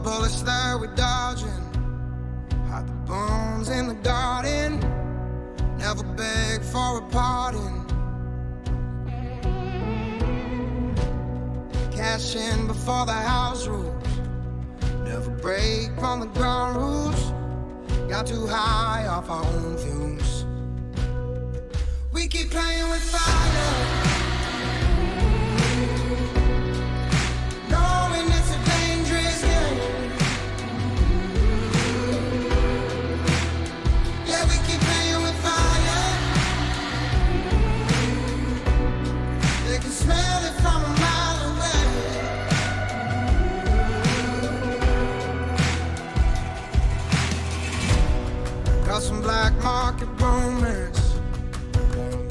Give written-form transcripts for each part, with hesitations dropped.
bullets that we're dodging, hide the bones in the garden, never beg for a pardon. Cash in before the house rules, never break from the ground rules. Got too high off our own fumes. We keep playing with fire, knowing it's a dangerous game. Yeah, we keep playing with fire. They can smell it from a mile away. Got some black market romance,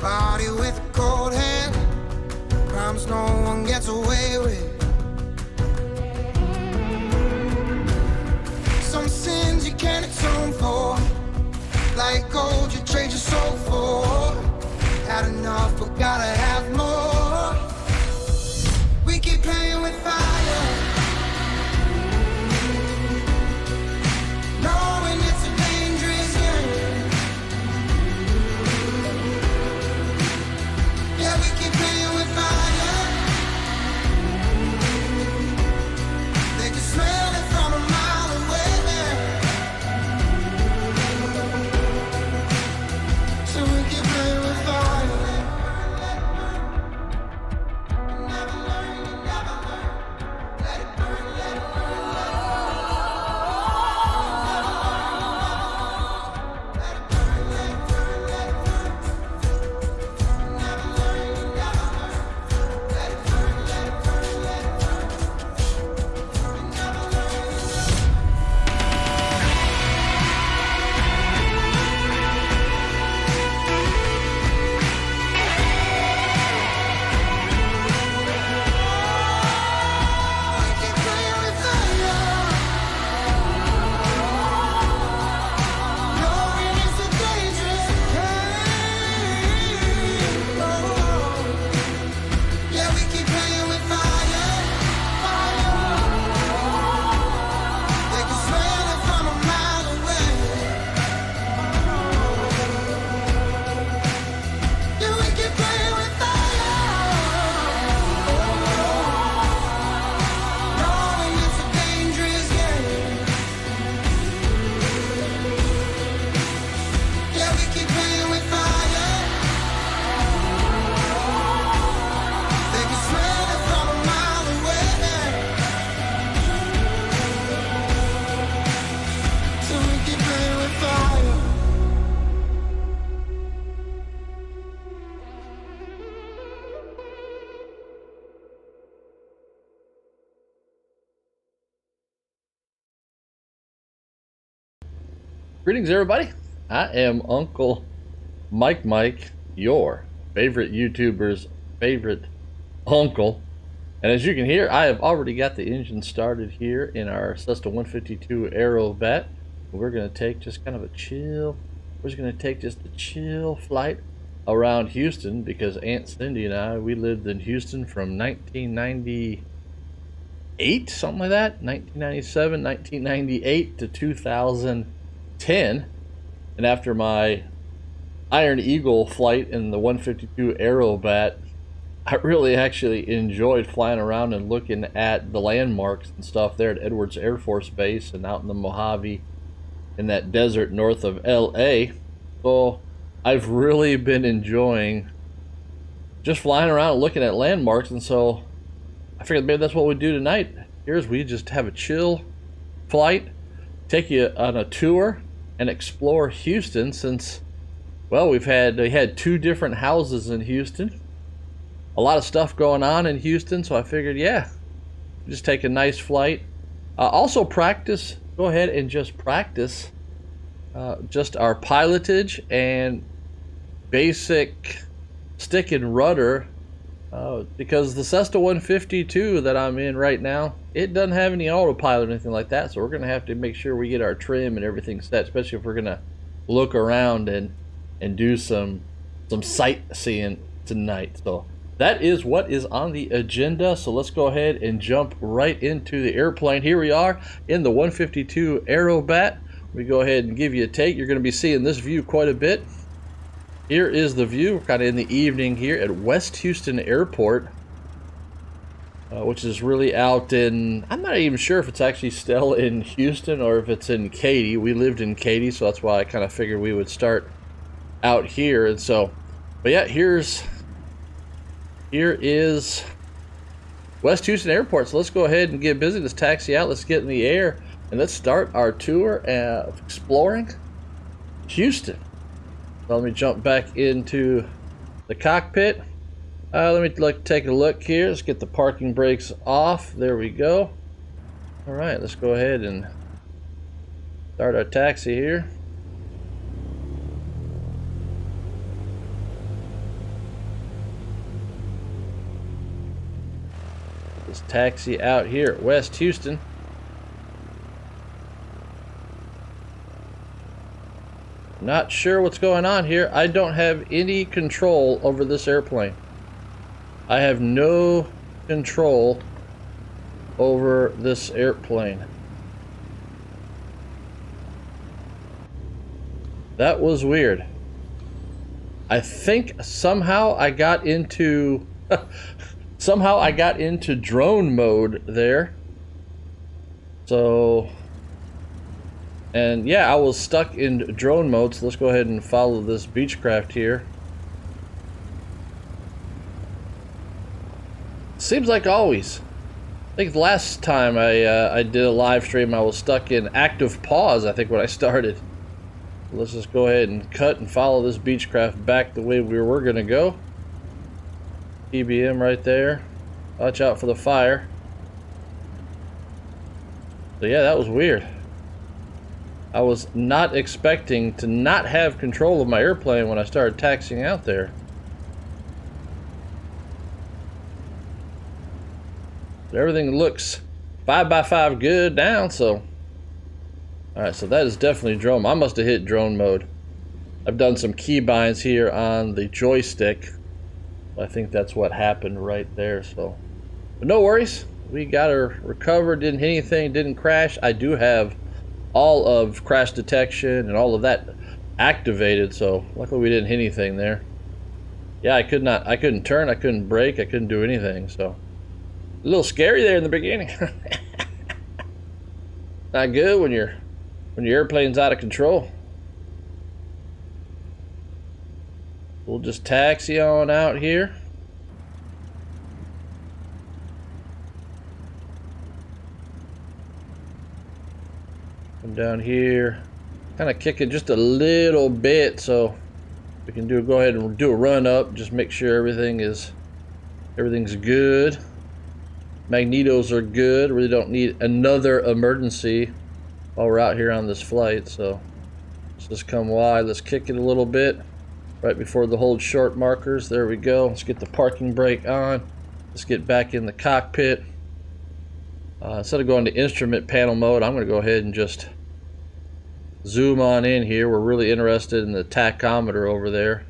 body with a cold hand, crimes no one gets away with. Some sins you can't atone for, like gold you trade your soul for. Had enough but gotta have more. We keep playing with fire, knowing it's a dangerous game. Yeah, we keep playing with fire. They can smell it from a mile away. So we keep playing with fire. Never learn, you never learn. Let it burn, let it burn, let it burn. Let it burn, let it burn, let it burn. Never learn, you never learn. Let it burn, let it burn, let it burn. Never learn, you we keep playing with fire, knowing it's a dangerous game. Oh, yeah, we keep playing with fire, fire. They can smell it from a mile away. Yeah, we keep playing with fire, knowing it's a dangerous game. Yeah, we keep playing with fire. They can smell it from a mile away. So we keep playing with fire. Greetings, everybody. I am Uncle Mike, your favorite YouTuber's favorite uncle. And as you can hear, I have already got the engine started here in our Cessna 152 Aerobat. We're going to take just kind of a chill, we're just going to take just a chill flight around Houston because Aunt Cindy and I, we lived in Houston from 1998, something like that, 1997, 1998 to 2010. And after my Iron Eagle flight in the 152 Aerobat, I really actually enjoyed flying around and looking at the landmarks and stuff there at Edwards Air Force Base and out in the Mojave in that desert north of LA. So I've really been enjoying just flying around and looking at landmarks, and so I figured maybe that's what we do tonight. Here's we just have a chill flight, take you on a tour and explore Houston, since, well, we had two different houses in Houston, a lot of stuff going on in Houston, so I figured, yeah, just take a nice flight. Also practice, go ahead and just practice just our pilotage and basic stick and rudder, because the Cessna 152 that I'm in right now, it doesn't have any autopilot or anything like that, so we're going to have to make sure we get our trim and everything set, especially if we're going to look around and do some sightseeing tonight. So that is what is on the agenda. So let's go ahead and jump right into the airplane. Here we are in the 152 Aerobat. We go ahead and give you a take. You're going to be seeing this view quite a bit. Here is the view. We're kind of in the evening here at West Houston Airport, which is really out in, I'm not even sure if it's actually still in Houston or if it's in Katy. We lived in Katy, so that's why I kind of figured we would start out here. And so, but yeah, here is West Houston Airport. So let's go ahead and get busy. Let's taxi out. Let's get in the air and let's start our tour of exploring Houston. So let me jump back into the cockpit. Let me take a look here. Let's get the parking brakes off. There we go. All right, let's go ahead and start our taxi here. Let's taxi out here at West Houston. Not sure what's going on here. I don't have any control over this airplane. I have no control over this airplane. That was weird. I think somehow I got into drone mode there. So, and yeah, I was stuck in drone mode. So let's go ahead and follow this Beechcraft here. Seems like always. I think the last time I did a live stream, I was stuck in active pause, I think, when I started. Let's just go ahead and cut and follow this Beechcraft back the way we were going to go. EBM right there. Watch out for the fire. So yeah, that was weird. I was not expecting to not have control of my airplane when I started taxiing out there. Everything looks 5x5 good down, so alright, so that is definitely drone. I must have hit drone mode. I've done some key binds here on the joystick. I think that's what happened right there. So, but no worries, we got her recovered, didn't hit anything, didn't crash. I do have all of crash detection and all of that activated, so luckily we didn't hit anything there. Yeah, I couldn't turn, I couldn't brake, I couldn't do anything, so a little scary there in the beginning. Not good when your airplane's out of control. We'll just taxi on out here. Come down here, kind of kick it just a little bit so we can go ahead and do a run up. Just make sure everything's good. Magnetos are good. Really don't need another emergency while we're out here on this flight. So let's just come wide. Let's kick it a little bit right before the hold short markers. There we go. Let's get the parking brake on. Let's get back in the cockpit. Instead of going to instrument panel mode, I'm going to go ahead and just zoom on in here. We're really interested in the tachometer over there.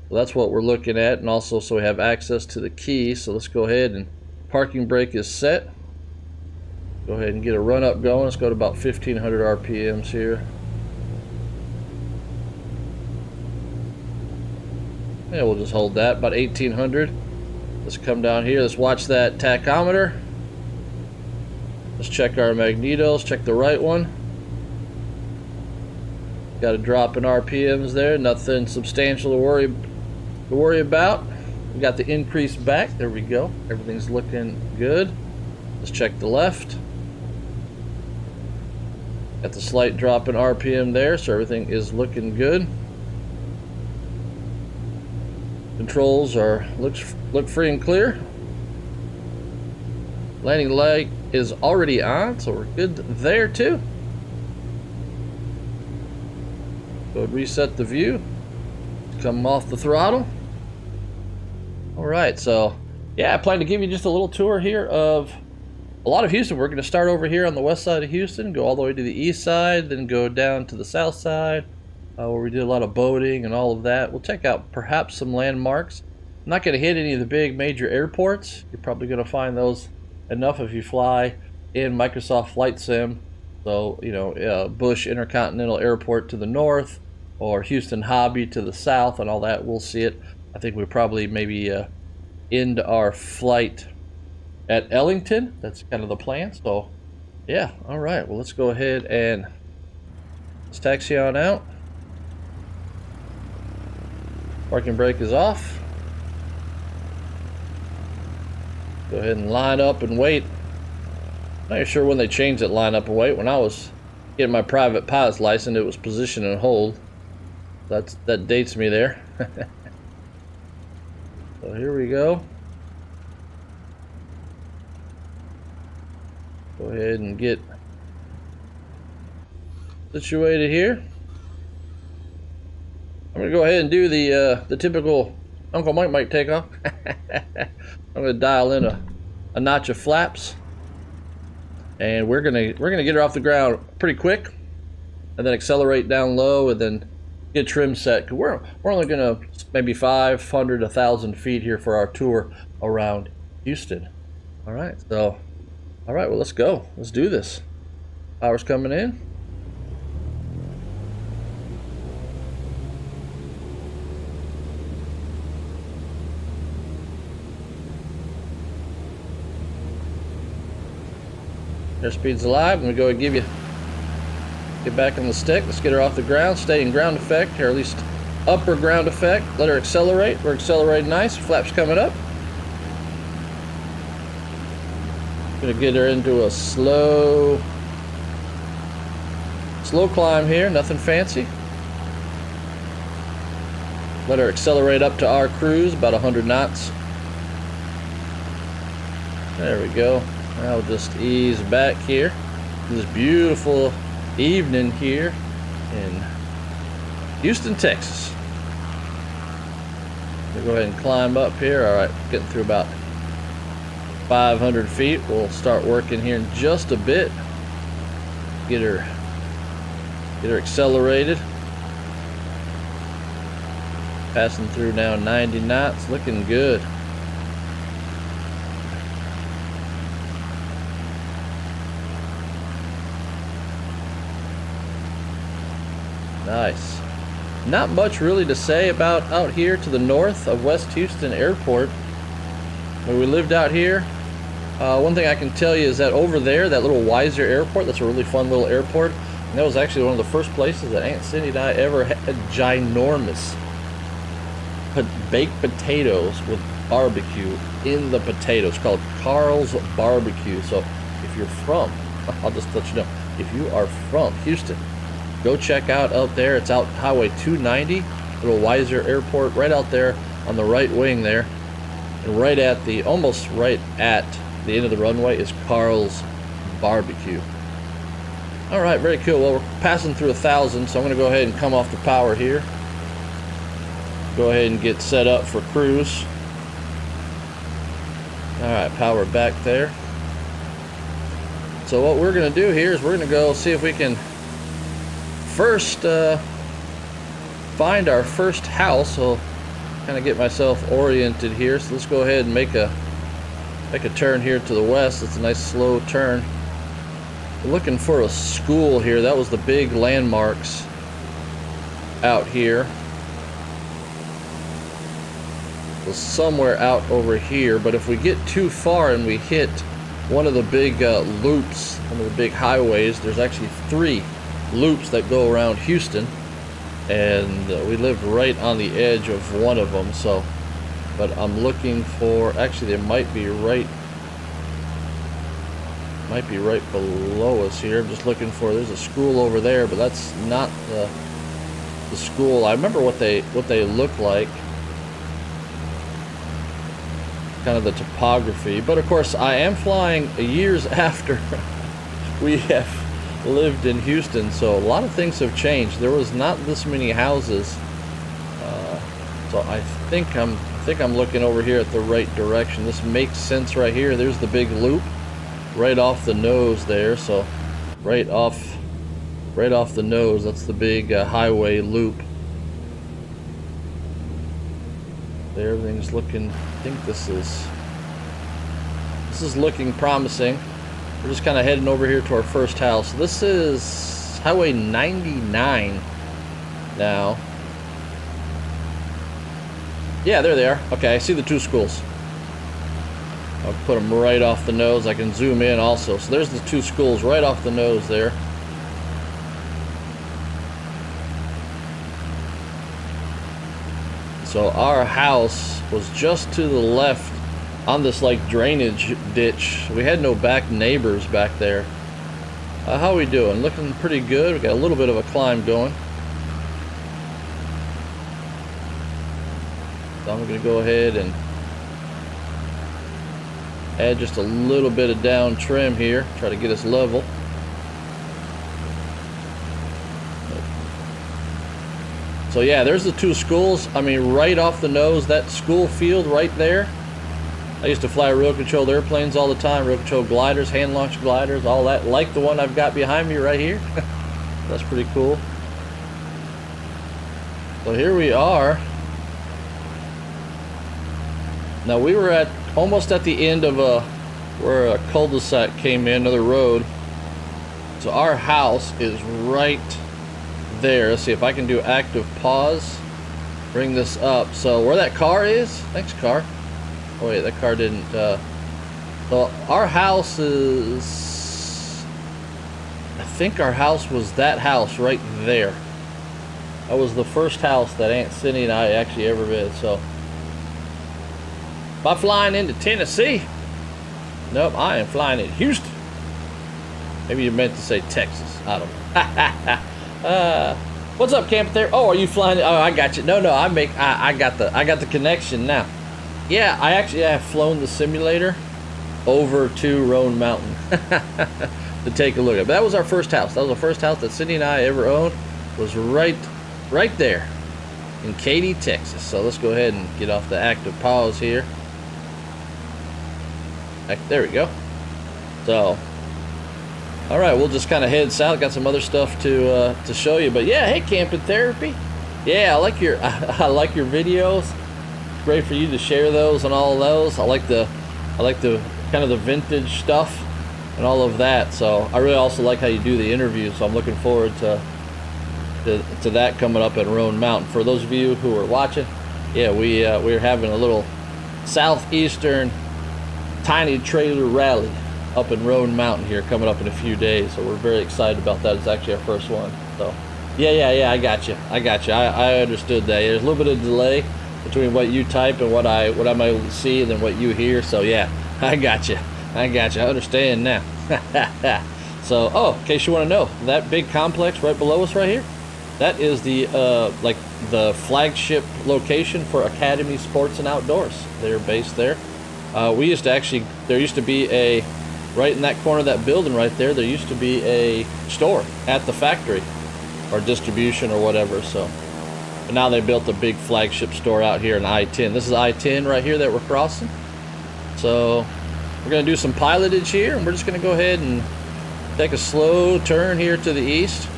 Well, that's what we're looking at, and also so we have access to the key. So let's go ahead and parking brake is set. Go ahead and get a run up going. Let's go to about 1500 RPMs here. Yeah, we'll just hold that, about 1800. Let's come down here. Let's watch that tachometer. Let's check our magnetos, check the right one. Got a drop in RPMs there, nothing substantial to worry about. We got the increase back. There we go. Everything's looking good. Let's check the left. Got the slight drop in RPM there, so everything is looking good. Controls look free and clear. Landing light is already on, so we're good there too. Go ahead, reset the view. Come off the throttle. Alright, so yeah, I plan to give you just a little tour here of a lot of Houston. We're going to start over here on the west side of Houston, go all the way to the east side, then go down to the south side, where we did a lot of boating and all of that. We'll check out perhaps some landmarks. not going to hit any of the big major airports. You're probably going to find those enough if you fly in Microsoft Flight Sim. So, you know, Bush Intercontinental Airport to the north, or Houston Hobby to the south, and all that. We'll see it. I think we probably maybe end our flight at Ellington. That's kind of the plan. So, yeah, all right. Well, let's go ahead and let's taxi on out. Parking brake is off. Go ahead and line up and wait. Not even sure when they changed it, line up and wait. When I was getting my private pilot's license, it was position and hold. That dates me there. So here we go. Go ahead and get situated here. I'm gonna go ahead and do the typical Uncle Mike takeoff. I'm gonna dial in a notch of flaps, and we're gonna get her off the ground pretty quick, and then accelerate down low, and then get trim set. Cause we're only gonna maybe 500, 1,000 feet here for our tour around Houston. All right, so all right, well, let's go. Let's do this. Power's coming in. Airspeed's alive. I'm gonna go ahead and get back on the stick. Let's get her off the ground. Stay in ground effect, or at least upper ground effect. Let her accelerate. We're accelerating nice. Flaps coming up. Gonna get her into a slow climb here. Nothing fancy. Let her accelerate up to our cruise, about 100 knots. There we go. Now we'll just ease back here. This beautiful evening here in Houston, Texas. We'll go ahead and climb up here. All right, getting through about 500 feet. We'll start working here in just a bit. Get her accelerated. Passing through now 90 knots, looking good. Nice. Not much really to say about out here to the north of West Houston Airport. When we lived out here, one thing I can tell you is that over there, that little Weiser Airport, that's a really fun little airport. And that was actually one of the first places that Aunt Cindy and I ever had ginormous baked potatoes with barbecue in the potatoes, called Carl's Barbecue. So if you're from, I'll just let you know, if you are from Houston, go check out there. It's out Highway 290, little Weiser Airport, right out there on the right wing there. And right at almost right at the end of the runway is Carl's Barbecue. All right, very cool. Well, we're passing through 1,000, so I'm gonna go ahead and come off the power here. Go ahead and get set up for cruise. All right, power back there. So what we're gonna do here is we're gonna go see if we can first find our first house. So kind of get myself oriented here. So let's go ahead and make a turn here to the west. It's a nice slow turn. We're looking for a school here. That was the big landmarks out here. So somewhere out over here. But if we get too far and we hit one of the big loops, one of the big highways, there's actually 3 loops that go around Houston, and we lived right on the edge of one of them. So, but I'm looking for, actually they might be right below us here. I'm just looking for, there's a school over there, but that's not the school. I remember what they look like, kind of the topography. But of course I am flying years after we have lived in Houston, so a lot of things have changed. There was not this many houses, so I think I'm looking over here at the right direction. This makes sense right here. There's the big loop right off the nose there. So right off the nose, that's the big highway loop there. Everything's looking, I think this is looking promising. We're just kind of heading over here to our first house. This is Highway 99 now. Yeah, there they are. Okay, I see the two schools. I'll put them right off the nose. I can zoom in also. So there's the two schools right off the nose there. So our house was just to the left on this like drainage ditch. We had no back neighbors back there. How we doing? Looking pretty good. We got a little bit of a climb going. So I'm going to go ahead and add just a little bit of down trim here. Try to get us level. So yeah, there's the two schools. I mean, right off the nose, that school field right there. I used to fly real controlled airplanes all the time, real controlled gliders, hand launched gliders, all that, like the one I've got behind me right here. That's pretty cool. So here we are. Now we were almost at the end of where a cul-de-sac came in, another road. So our house is right there. Let's see if I can do active pause. Bring this up. So where that car is, thanks car. Oh wait, that car didn't. So our house is, I think our house was that house right there. That was the first house that Aunt Cindy and I actually ever did. So by flying into Tennessee, nope, I am flying in Houston. Maybe you meant to say Texas. I don't know. What's up, camp there? Oh, are you flying? Oh, I got you. No, I got the connection now. Yeah, I actually have flown the simulator over to Roan Mountain to take a look at it. But that was our first house. That was the first house that Cindy and I ever owned. Was right there in Katy, Texas. So let's go ahead and get off the active pause here. There we go. So, all right, we'll just kind of head south. Got some other stuff to show you. But yeah, hey, camping therapy. Yeah, I like your videos. Great for you to share those and all of those. I like the kind of the vintage stuff and all of that. So I really also like how you do the interviews. So I'm looking forward to that coming up at Roan Mountain. For those of you who are watching, yeah, we're having a little southeastern tiny trailer rally up in Roan Mountain here coming up in a few days. So we're very excited about that. It's actually our first one. So yeah, I got you. I understood that. There's a little bit of delay between what you type and what I'm able to see and then what you hear. So yeah, I got you. I understand now. So, oh, in case you want to know, that big complex right below us right here, that is the like the flagship location for Academy Sports and Outdoors. They're based there. There used to be a, right in that corner of that building right there, there used to be a store at the factory or distribution or whatever. So, but now they built a big flagship store out here in I-10. This is I-10 right here that we're crossing. So we're going to do some pilotage here, and we're just going to go ahead and take a slow turn here to the east.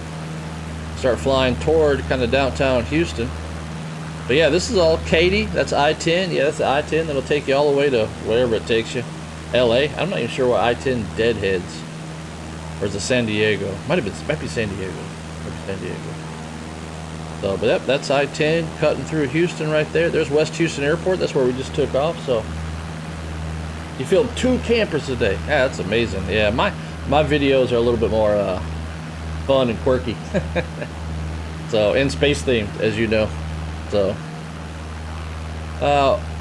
Start flying toward kind of downtown Houston. But yeah, this is all Katy. That's I-10. Yeah, that's the I-10 that'll take you all the way to wherever it takes you. LA. I'm not even sure where I-10 deadheads. Or is it San Diego? Might be San Diego. So, but that's I-10 cutting through Houston right there. There's West Houston Airport. That's where we just took off. So you filmed 2 campers today. Yeah, that's amazing. Yeah, my videos are a little bit more fun and quirky. So, and space themed, as you know. So,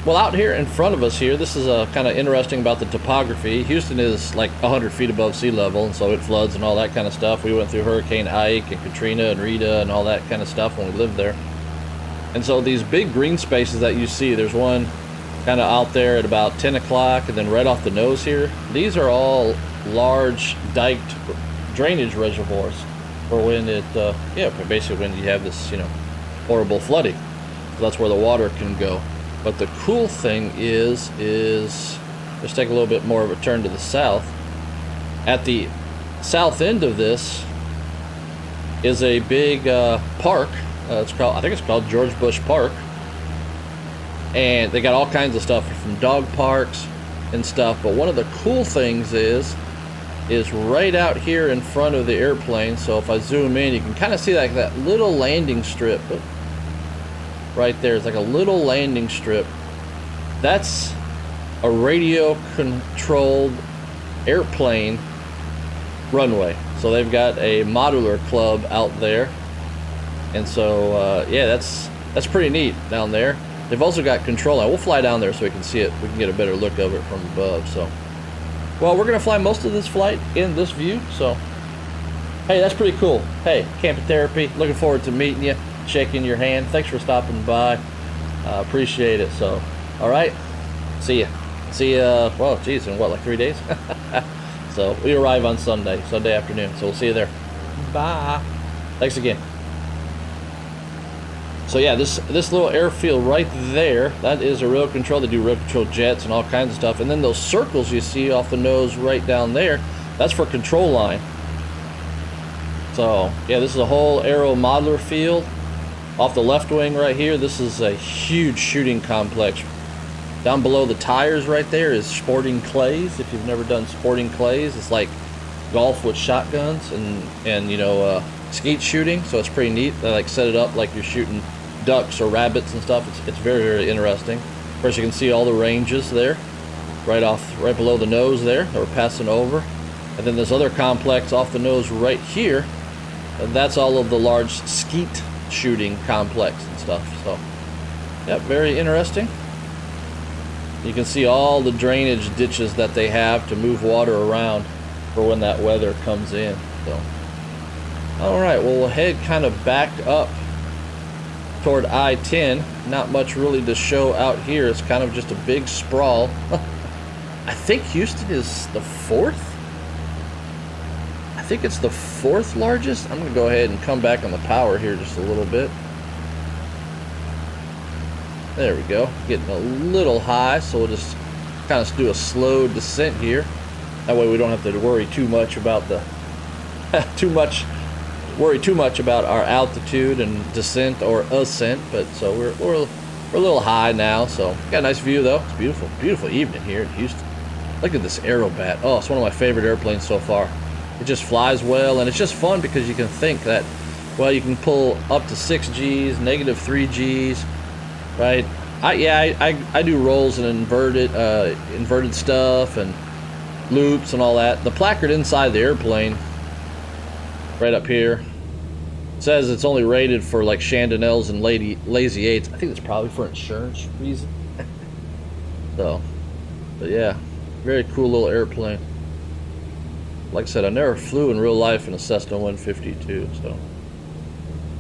well, out here in front of us here, this is kind of interesting about the topography. Houston is like 100 feet above sea level, and so it floods and all that kind of stuff. We went through Hurricane Ike and Katrina and Rita and all that kind of stuff when we lived there. And so these big green spaces that you see, there's one kind of out there at about 10 o'clock, and then right off the nose here, these are all large diked drainage reservoirs for when it, basically when you have this, horrible flooding. So that's where the water can go. But the cool thing is let's take a little bit more of a turn to the south. At the south end of this is a big park. I think it's called George Bush Park. and they got all kinds of stuff from dog parks and stuff. But one of the cool things is right out here in front of the airplane. So if I zoom in, you can kind of see like that little landing strip right there. It's like a little landing strip. That's a radio controlled airplane runway. So they've got a modular club out there, and so yeah, that's pretty neat down there. They've also got control line. We'll fly down there so we can see it. We can get a better look of it from above. So, well, we're gonna fly most of this flight in this view. So, hey, that's pretty cool. Hey, Camping Therapy. Looking forward to meeting you, shaking your hand. Thanks for stopping by. Appreciate it. So, all right, see ya. See ya. Well, geez, in what, like 3 days? So we arrive on Sunday afternoon. So we'll see you there. Bye. Thanks again. So yeah, this little airfield right there, that is a road control. They do road control jets and all kinds of stuff. And then those circles you see off the nose right down there, that's for control line. So yeah, this is a whole aero modular field. Off the left wing right here, this is a huge shooting complex. Down below the tires right there is sporting clays. If you've never done sporting clays, it's like golf with shotguns and you know, skeet shooting. So it's pretty neat. They like set it up like you're shooting ducks or rabbits and stuff. It's very, very interesting. Of course, you can see all the ranges there, right below the nose there that we're passing over. And then this other complex off the nose right here, and that's all of the large skeet shooting complex and stuff. So yeah, very interesting. You can see all the drainage ditches that they have to move water around for when that weather comes in. So all right, well, we'll head kind of back up toward I-10. Not much really to show out here. It's kind of just a big sprawl. I think Houston is the fourth. I think it's the fourth largest. I'm gonna go ahead and come back on the power here just a little bit. There we go. Getting a little high, so we'll just kind of do a slow descent here. That way we don't have to worry too much about the worry too much about our altitude and descent or ascent. But so we're a little high now, so got a nice view though. It's beautiful, beautiful evening here in Houston. Look at this Aerobat. Oh, it's one of my favorite airplanes so far. It just flies well, and it's just fun because you can think that, well, you can pull up to 6 Gs, negative 3 Gs, right? I do rolls and inverted stuff and loops and all that. The placard inside the airplane, right up here, says it's only rated for like Chandonnels and Lazy 8s. I think that's probably for insurance reasons. So, but yeah, very cool little airplane. Like I said, I never flew in real life in a Cessna 152. So,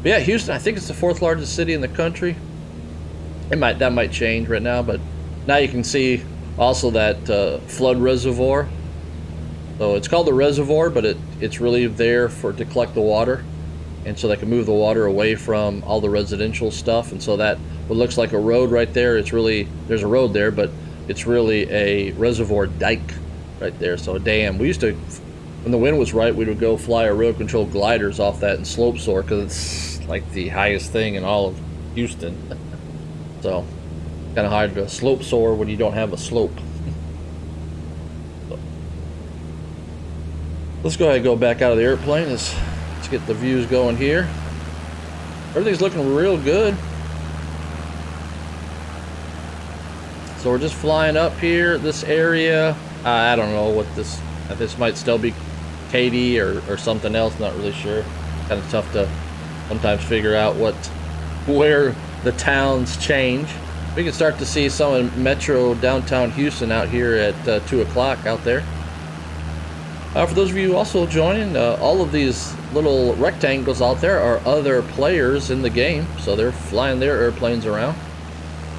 but yeah, Houston, I think it's the 4th largest city in the country. That might change right now, but now you can see also that flood reservoir. So it's called the reservoir, but it's really there to collect the water, and so they can move the water away from all the residential stuff. And so that what looks like a road right there, there's a road there, but it's really a reservoir dike right there. So a dam. We used to, when the wind was right, we would go fly our road control gliders off that in slope soar because it's like the highest thing in all of Houston. So kind of hard to slope soar when you don't have a slope. So, let's go ahead and go back out of the airplane. Let's get the views going here. Everything's looking real good. So we're just flying up here, this area. I don't know what this might still be Katy or something else, not really sure. Kind of tough to sometimes figure out where the towns change. We can start to see some of Metro downtown Houston out here at 2 o'clock out there. For those of you also joining, all of these little rectangles out there are other players in the game, so they're flying their airplanes around.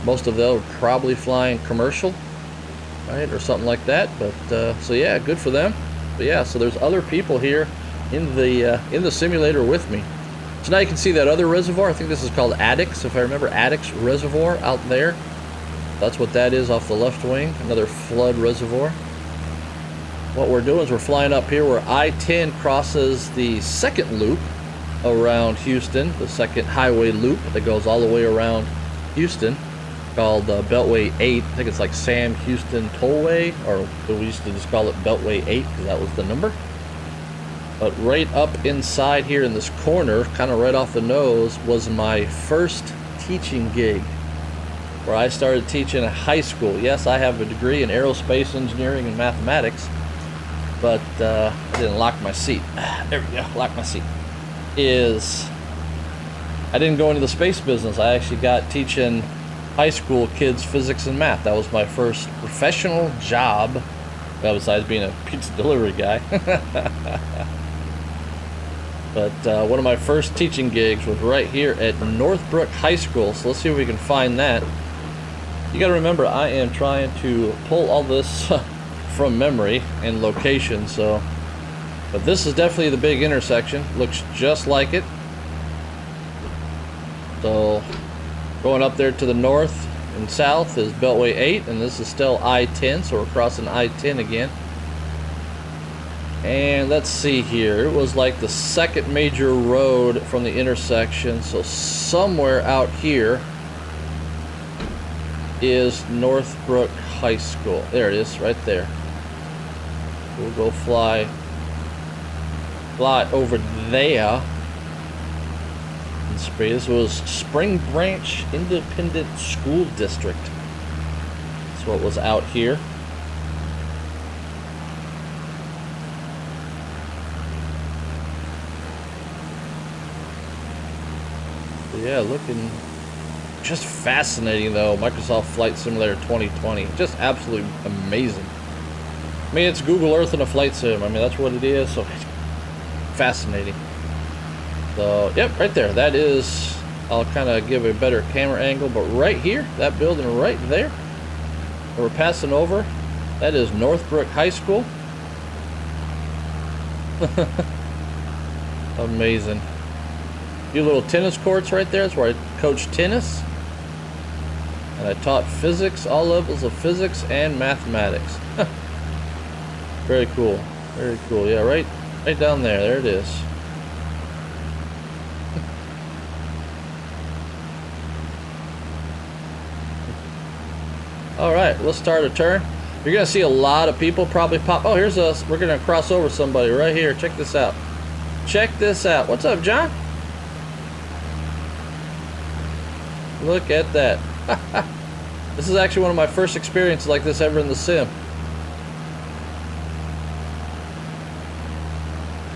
Most of them are probably flying commercial, right, or something like that. But so yeah, good for them. But yeah, so there's other people here in the simulator with me. So now you can see that other reservoir. I think this is called Addicks, if I remember, Addicks Reservoir out there. That's what that is off the left wing, another flood reservoir. What we're doing is we're flying up here where I-10 crosses the second loop around Houston, the second highway loop that goes all the way around Houston. called Beltway 8. I think it's like Sam Houston Tollway, or we used to just call it Beltway 8 because that was the number. But right up inside here in this corner, kind of right off the nose, was my first teaching gig, where I started teaching at high school. Yes, I have a degree in aerospace engineering and mathematics, but I didn't lock my seat. There we go, lock my seat. I didn't go into the space business. I actually got teaching high school kids physics and math. That was my first professional job, besides being a pizza delivery guy. But one of my first teaching gigs was right here at Northbrook High School. So let's see if we can find that. You got to remember, I am trying to pull all this from memory and location. So, but this is definitely the big intersection. Looks just like it. So going up there to the north and south is Beltway 8, and this is still I-10, so we're crossing I-10 again. And let's see here, it was like the second major road from the intersection, so somewhere out here is Northbrook High School. There it is, right there. We'll go fly over there. This was Spring Branch Independent School District. That's what was out here. Yeah, looking just fascinating though. Microsoft Flight Simulator 2020, just absolutely amazing. I mean, it's Google Earth and a flight sim. I mean, that's what it is. So fascinating. So, yep, right there. That is, I'll kind of give a better camera angle, but right here, that building right there, we're passing over, that is Northbrook High School. Amazing. A few little tennis courts right there. That's where I coached tennis. And I taught physics, all levels of physics and mathematics. Very cool. Very cool. Yeah, right down there. There it is. All right, let's start a turn. You're gonna see a lot of people probably pop. Oh, here's us. We're gonna cross over somebody right here. Check this out. Check this out. What's up, John? Look at that. This is actually one of my first experiences like this ever in the sim.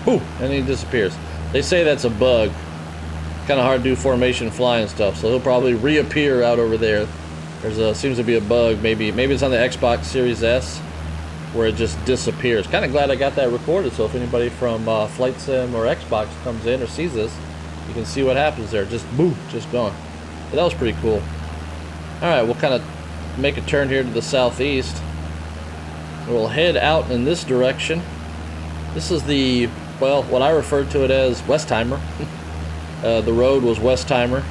Whew, and he disappears. They say that's a bug. Kind of hard to do formation fly and stuff, so he'll probably reappear out over there. There's seems to be a bug. Maybe it's on the Xbox Series S where it just disappears. Kind of glad I got that recorded, so if anybody from Flight Sim or Xbox comes in or sees this, you can see what happens there. Just boom, just gone. But that was pretty cool. All right, we'll kind of make a turn here to the southeast. We'll head out in this direction. This is the, well, what I referred to it as Westheimer. The road was Westheimer.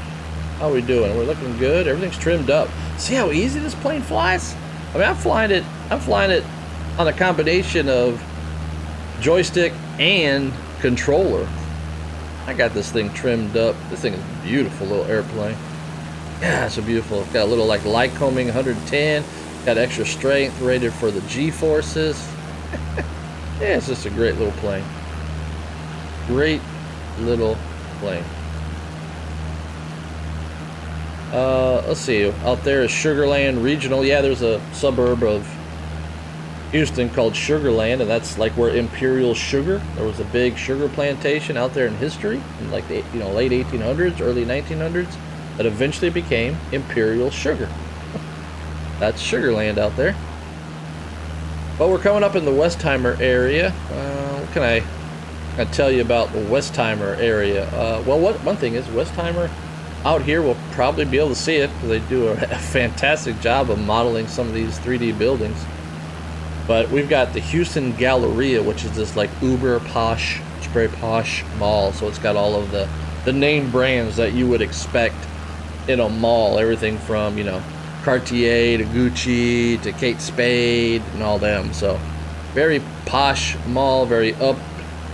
How are we doing? We're looking good. Everything's trimmed up. See how easy this plane flies? I mean, I'm flying it on a combination of joystick and controller. I got this thing trimmed up. This thing is a beautiful little airplane. Yeah, it's a beautiful. It's got a little like Lycoming 110. Got extra strength rated for the G-forces. Yeah, it's just a great little plane. Great little plane. Let's see, out there is Sugarland Regional. Yeah, there's a suburb of Houston called Sugarland, and that's like where Imperial Sugar, there was a big sugar plantation out there in history in like the late 1800s, early 1900s, that eventually became Imperial Sugar. That's Sugarland out there. But we're coming up in the Westheimer area. What can I tell you about the Westheimer area? Well, one thing is Westheimer out here, we'll probably be able to see it because they do a fantastic job of modeling some of these 3D buildings. But we've got the Houston Galleria, which is this like uber posh, very posh mall. So it's got all of the name brands that you would expect in a mall. Everything from, Cartier to Gucci to Kate Spade and all them. So very posh mall, very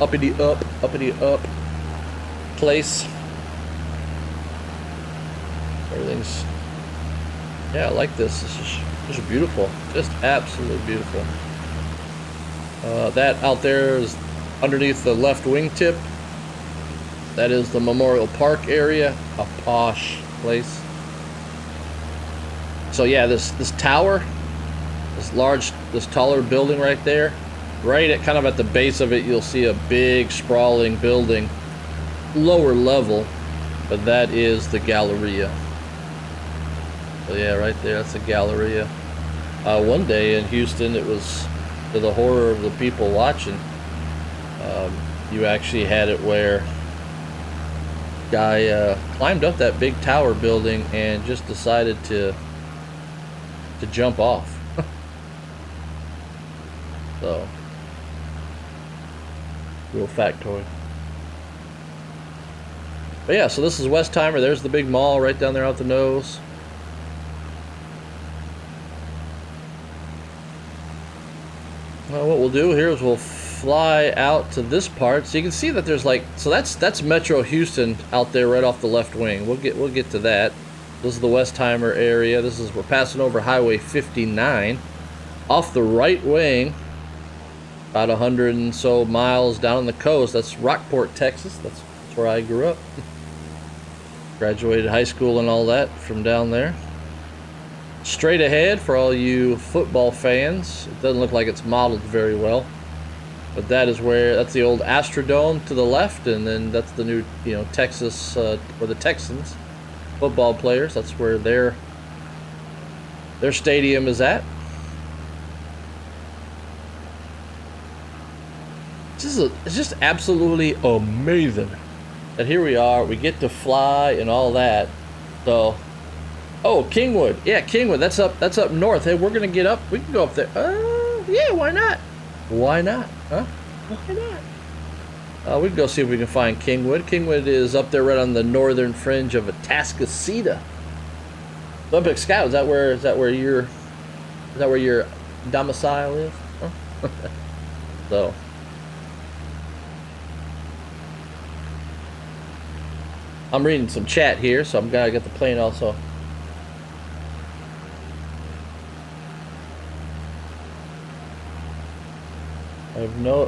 uppity up Place. Everything's Yeah, I like this. This is just beautiful. Just absolutely beautiful. That out there is underneath the left wingtip. That is the Memorial Park area, a posh place. So yeah, this tower, this taller building right there, right at kind of at the base of it, you'll see a big sprawling building, lower level, but that is the Galleria. So yeah, right there, that's the Galleria. One day in Houston, it was, to the horror of the people watching, you actually had it where guy climbed up that big tower building and just decided to jump off. So, real factoid. But yeah, so this is Westheimer. There's the big mall right down there out the nose. Well, what we'll do here is we'll fly out to this part, so you can see that there's like, so that's Metro Houston out there right off the left wing. We'll get to that. This is the Westheimer area. We're passing over Highway 59 off the right wing, about 100 and so miles down on the coast. That's Rockport, Texas. That's where I grew up. Graduated high school and all that from down there. Straight ahead for all you football fans. It doesn't look like it's modeled very well, but that's the old Astrodome to the left, and then that's the new, Texas, or the Texans football players. That's where their stadium is at. It's just absolutely amazing that here we are. We get to fly and all that. So, oh, Kingwood. Yeah, Kingwood. That's up north. Hey, we're gonna get up. We can go up there. Yeah, why not? Why not? Huh? Why not? We can go see if we can find Kingwood. Kingwood is up there right on the northern fringe of Atascocita. Olympic Scout. Is that where your domicile is? Huh? So. I'm reading some chat here, so I'm gonna get the plane also.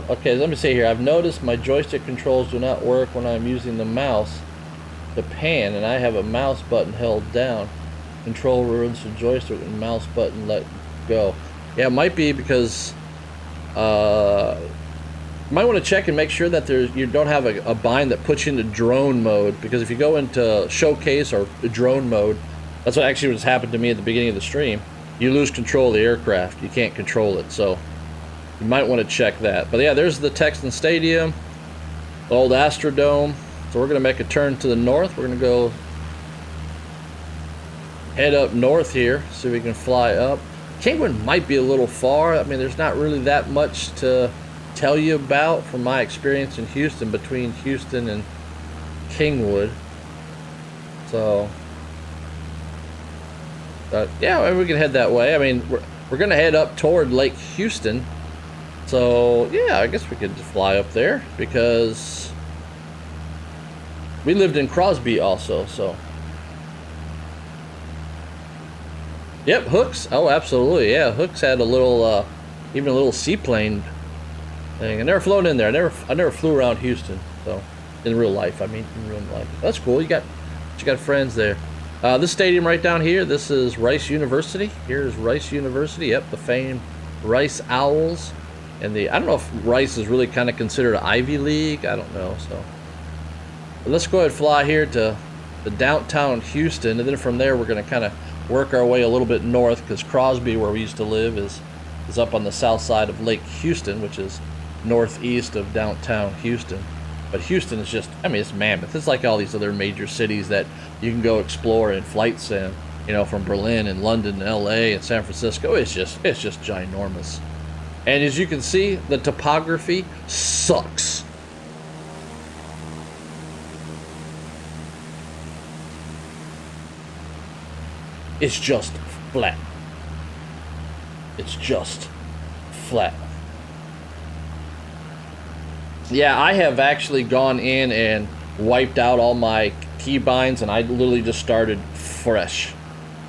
Okay, let me see here. I've noticed my joystick controls do not work when I'm using the mouse to pan, and I have a mouse button held down. Control ruins the joystick and mouse button let go. Yeah, it might be because you might want to check and make sure that you don't have a bind that puts you into drone mode, because if you go into showcase or drone mode, that's what actually was happened to me at the beginning of the stream. You lose control of the aircraft. You can't control it, so you might want to check that. But yeah, there's the Texan Stadium, the old Astrodome. So we're going to make a turn to the north. We're going to go head up north here, see if we can fly up. Kingwood might be a little far. I mean, there's not really that much to tell you about from my experience in Houston, between Houston and Kingwood. So, but yeah, maybe we can head that way. I mean, we're gonna head up toward Lake Houston. So yeah, I guess we could fly up there because we lived in Crosby also. So, yep, Hooks. Oh, absolutely, yeah. Hooks had a little, even a little seaplane thing. I never flown in there. I never flew around Houston. So, in real life, I mean, in real life. That's cool. You got friends there. This stadium right down here, this is Rice University. Here's Rice University. Yep, the famed Rice Owls. And I don't know if Rice is really kind of considered an Ivy League. I don't know. So, but let's go ahead and fly here to the downtown Houston, and then from there we're going to kind of work our way a little bit north, because Crosby, where we used to live, is up on the south side of Lake Houston, which is northeast of downtown Houston. But Houston is just, I mean, it's mammoth. It's like all these other major cities that you can go explore in flight sim, from Berlin and London and LA and San Francisco. It's just ginormous. And as you can see, the topography sucks. It's just flat. It's just flat. Yeah, I have actually gone in and wiped out all my keybinds, and I literally just started fresh.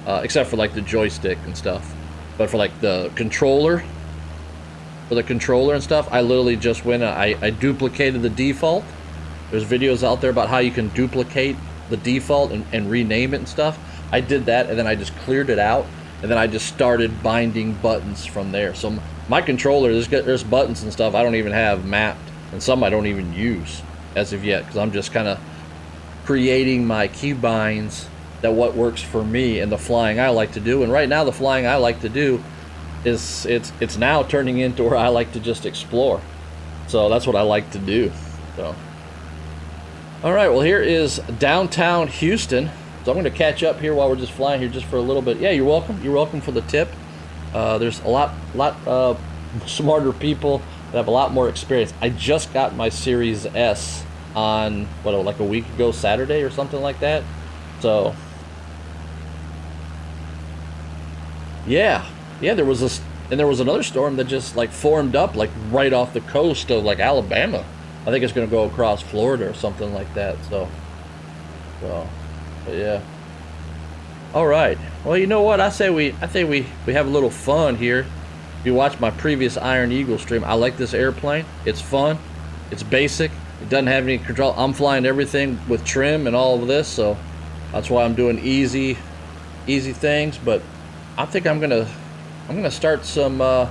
except for like the joystick and stuff. But for like the controller, and stuff, I literally just went and I duplicated the default. There's videos out there about how you can duplicate the default and rename it and stuff. I did that, and then I just cleared it out, and then I just started binding buttons from there. So my controller, there's buttons and stuff I don't even have mapped, and some I don't even use as of yet, because I'm just kind of creating my keybinds that what works for me and the flying I like to do. And right now the flying I like to do is it's now turning into where I like to just explore. So that's what I like to do. So all right, well, here is downtown Houston. So I'm going to catch up here while we're just flying here just for a little bit. Yeah, you're welcome. You're welcome for the tip. There's a lot smarter people that have a lot more experience. I just got my Series S on like a week ago, Saturday or something like that. So yeah, there was another storm that just like formed up like right off the coast of like Alabama. I think it's going to go across Florida or something like that. So but yeah. All right. Well, you know what? I think we have a little fun here. If you watch my previous Iron Eagle stream, I like this airplane. It's fun. It's basic. It doesn't have any control. I'm flying everything with trim and all of this, so that's why I'm doing easy things. But I think I'm gonna start some. I'm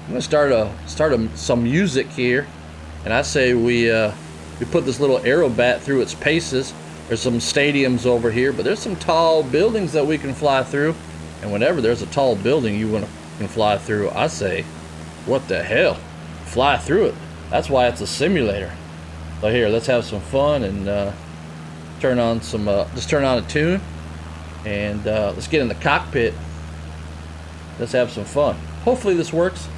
gonna start some music here, and I say we put this little aerobat through its paces. There's some stadiums over here, but there's some tall buildings that we can fly through. And whenever there's a tall building you can fly through, I say, what the hell? Fly through it. That's why it's a simulator. So here, let's have some fun and turn on a tune, and let's get in the cockpit. Let's have some fun. Hopefully this works.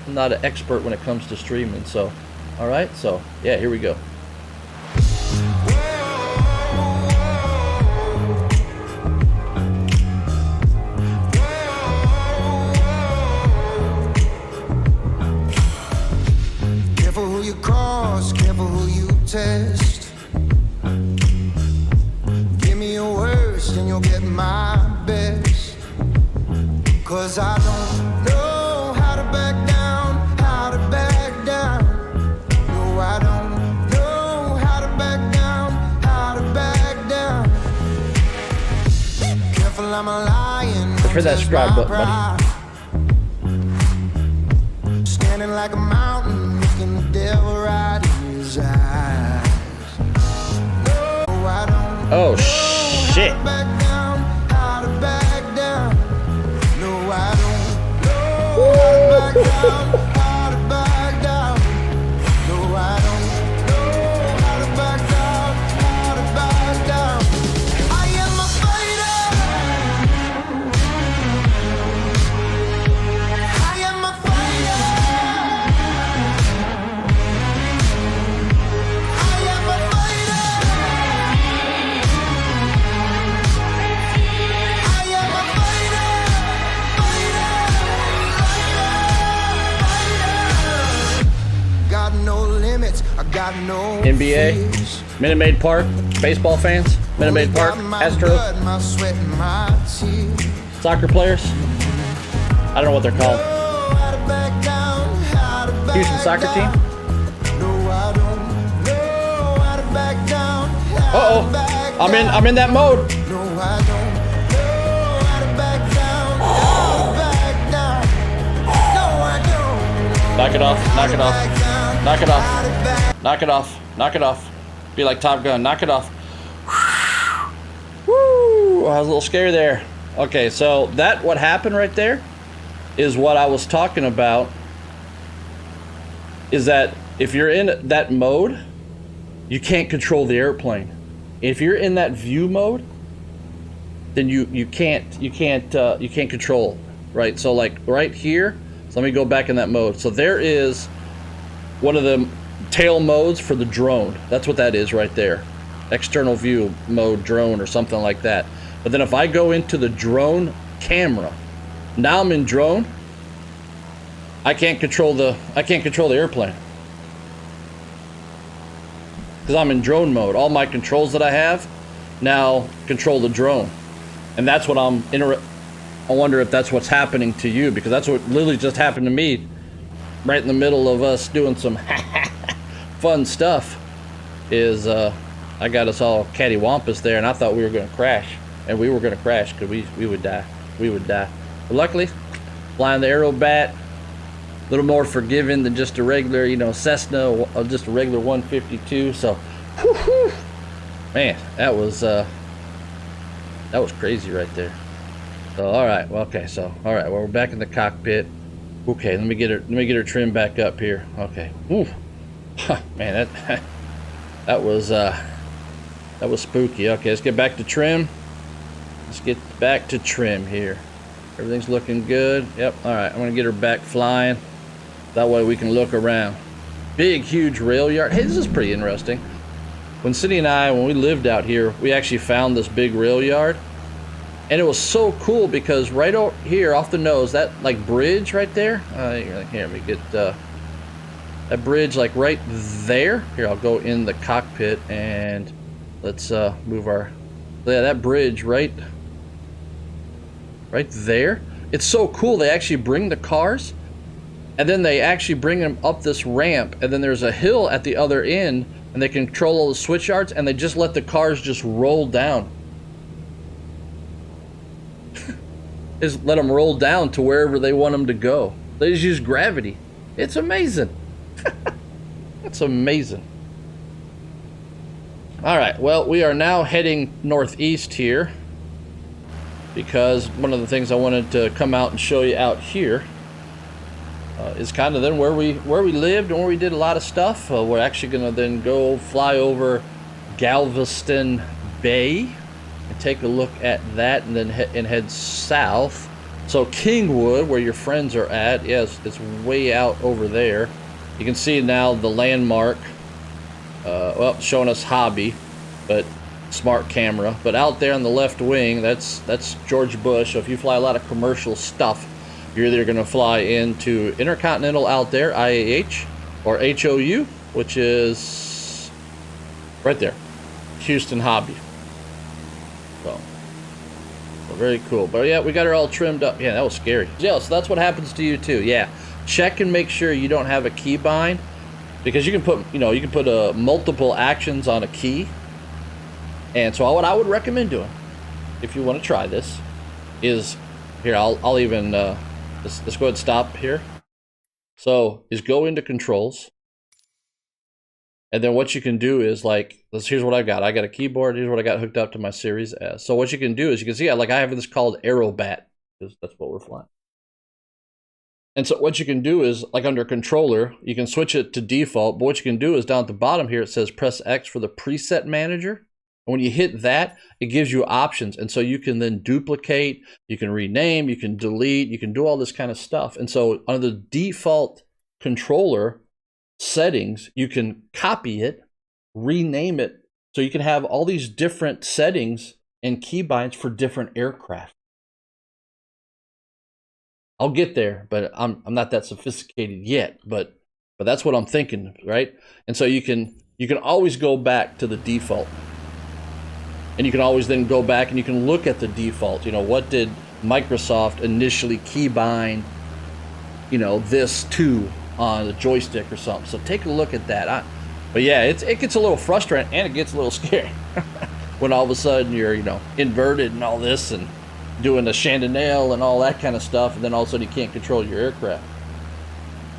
I'm not an expert when it comes to streaming, so all right. So yeah, here we go. Careful who you cross, careful who you test. Give me your worst and you'll get my best. 'Cause I don't know how to back down, how to back down. No, I don't know how to back down, how to back down. Careful, I'm a lion. Hit that subscribe button, buddy. Standing like a mountain, looking the devil right in his eyes. No, I don't Oh know shit. how to back down, how to back down. No, I don't know how to back down, how to back down. No, I don't know how to back down, how to back down. I am a fighter. I am a fighter. I am a fighter. I am a fighter. Got no limits, I got no NBA, fears. Minute Maid Park, baseball fans, Minute Maid Park, Got my Astros, blood, my sweat, and my tears. soccer players. I don't know what they're called. How to back down, how to back Houston soccer team. down. No, I don't know how to back down, how Uh-oh. to back I'm down. in that mode. No, I don't know how to back down, how to back down. No, I don't. Knock it off, knock it off, Back down, knock it off, how to back. knock it off, knock it off. Be like Top Gun, knock it off. Woo! I was a little scary there. Okay, so what happened right there is what I was talking about, is that if you're in that mode, you can't control the airplane. If you're in that view mode, then you can't control, right? So like right here, so let me go back in that mode. So there is one of the tail modes for the drone. That's what that is right there. External view mode drone or something like that. But then if I go into the drone camera, now I'm in drone, I can't control the airplane. Because I'm in drone mode. All my controls that I have now control the drone. And that's what I wonder if that's what's happening to you, because that's what literally just happened to me right in the middle of us doing some fun stuff. Is I got us all cattywampus there, and I thought we were going to crash, and we were going to crash because we would die. We would die. But luckily, flying the Aerobat, a little more forgiving than just a regular, you know, Cessna, or just a regular 152. So, whew, man, that was crazy right there. So, all right, well, okay, so, all right, well, we're back in the cockpit. Okay, let me get her trimmed back up here. Okay, ooh, man, that was spooky. Okay, let's get back to trim. Let's get back to trim here. Everything's looking good. Yep. All right, I'm gonna get her back flying. That way we can look around. Big, huge rail yard. Hey, this is pretty interesting. When Cindy and I, when we lived out here, we actually found this big rail yard, and it was so cool because right over here off the nose, that like bridge right there. Here, let me get that bridge like right there. Here, I'll go in the cockpit and let's move our. Yeah, that bridge right there. It's so cool. They actually bring the cars, and then they actually bring them up this ramp, and then there's a hill at the other end, and they control all the switch yards, and they just let the cars just roll down. Just let them roll down to wherever they want them to go. They just use gravity. It's amazing. It's amazing. All right, well, we are now heading northeast here because one of the things I wanted to come out and show you out here is kind of then where we lived and where we did a lot of stuff. We're actually going to then go fly over Galveston Bay and take a look at that, and then head south. So Kingwood, where your friends are at, yes, it's way out over there. You can see now the landmark. Well, showing us hobby, but smart camera. But out there on the left wing, that's George Bush. So if you fly a lot of commercial stuff, you're either going to fly into Intercontinental out there, IAH, or HOU, which is right there, Houston Hobby. So very cool. But yeah, we got her all trimmed up. Yeah, that was scary. Yeah, so that's what happens to you too. Yeah, check and make sure you don't have a keybind. Because you can put multiple actions on a key, and so what I would recommend doing, if you want to try this, is here. I'll even let's go ahead and stop here. So is go into controls, and then what you can do is here's what I got. I got a keyboard. Here's what I got hooked up to my Series S. So what you can do is you can see I have this called Aerobat, because that's what we're flying. And so what you can do is, like under controller, you can switch it to default, but what you can do is down at the bottom here, it says press X for the preset manager. And when you hit that, it gives you options. And so you can then duplicate, you can rename, you can delete, you can do all this kind of stuff. And so under the default controller settings, you can copy it, rename it. So you can have all these different settings and keybinds for different aircraft. I'll get there, but I'm not that sophisticated yet. But that's what I'm thinking, right? And so you can always go back to the default, and you can always then go back and you can look at the default. You know, what did Microsoft initially keybind, you know, this to on the joystick or something? So take a look at that. But yeah, it gets a little frustrating, and it gets a little scary when all of a sudden you're, you know, inverted and all this and doing the chandonnelle and all that kind of stuff, and then all of a sudden you can't control your aircraft.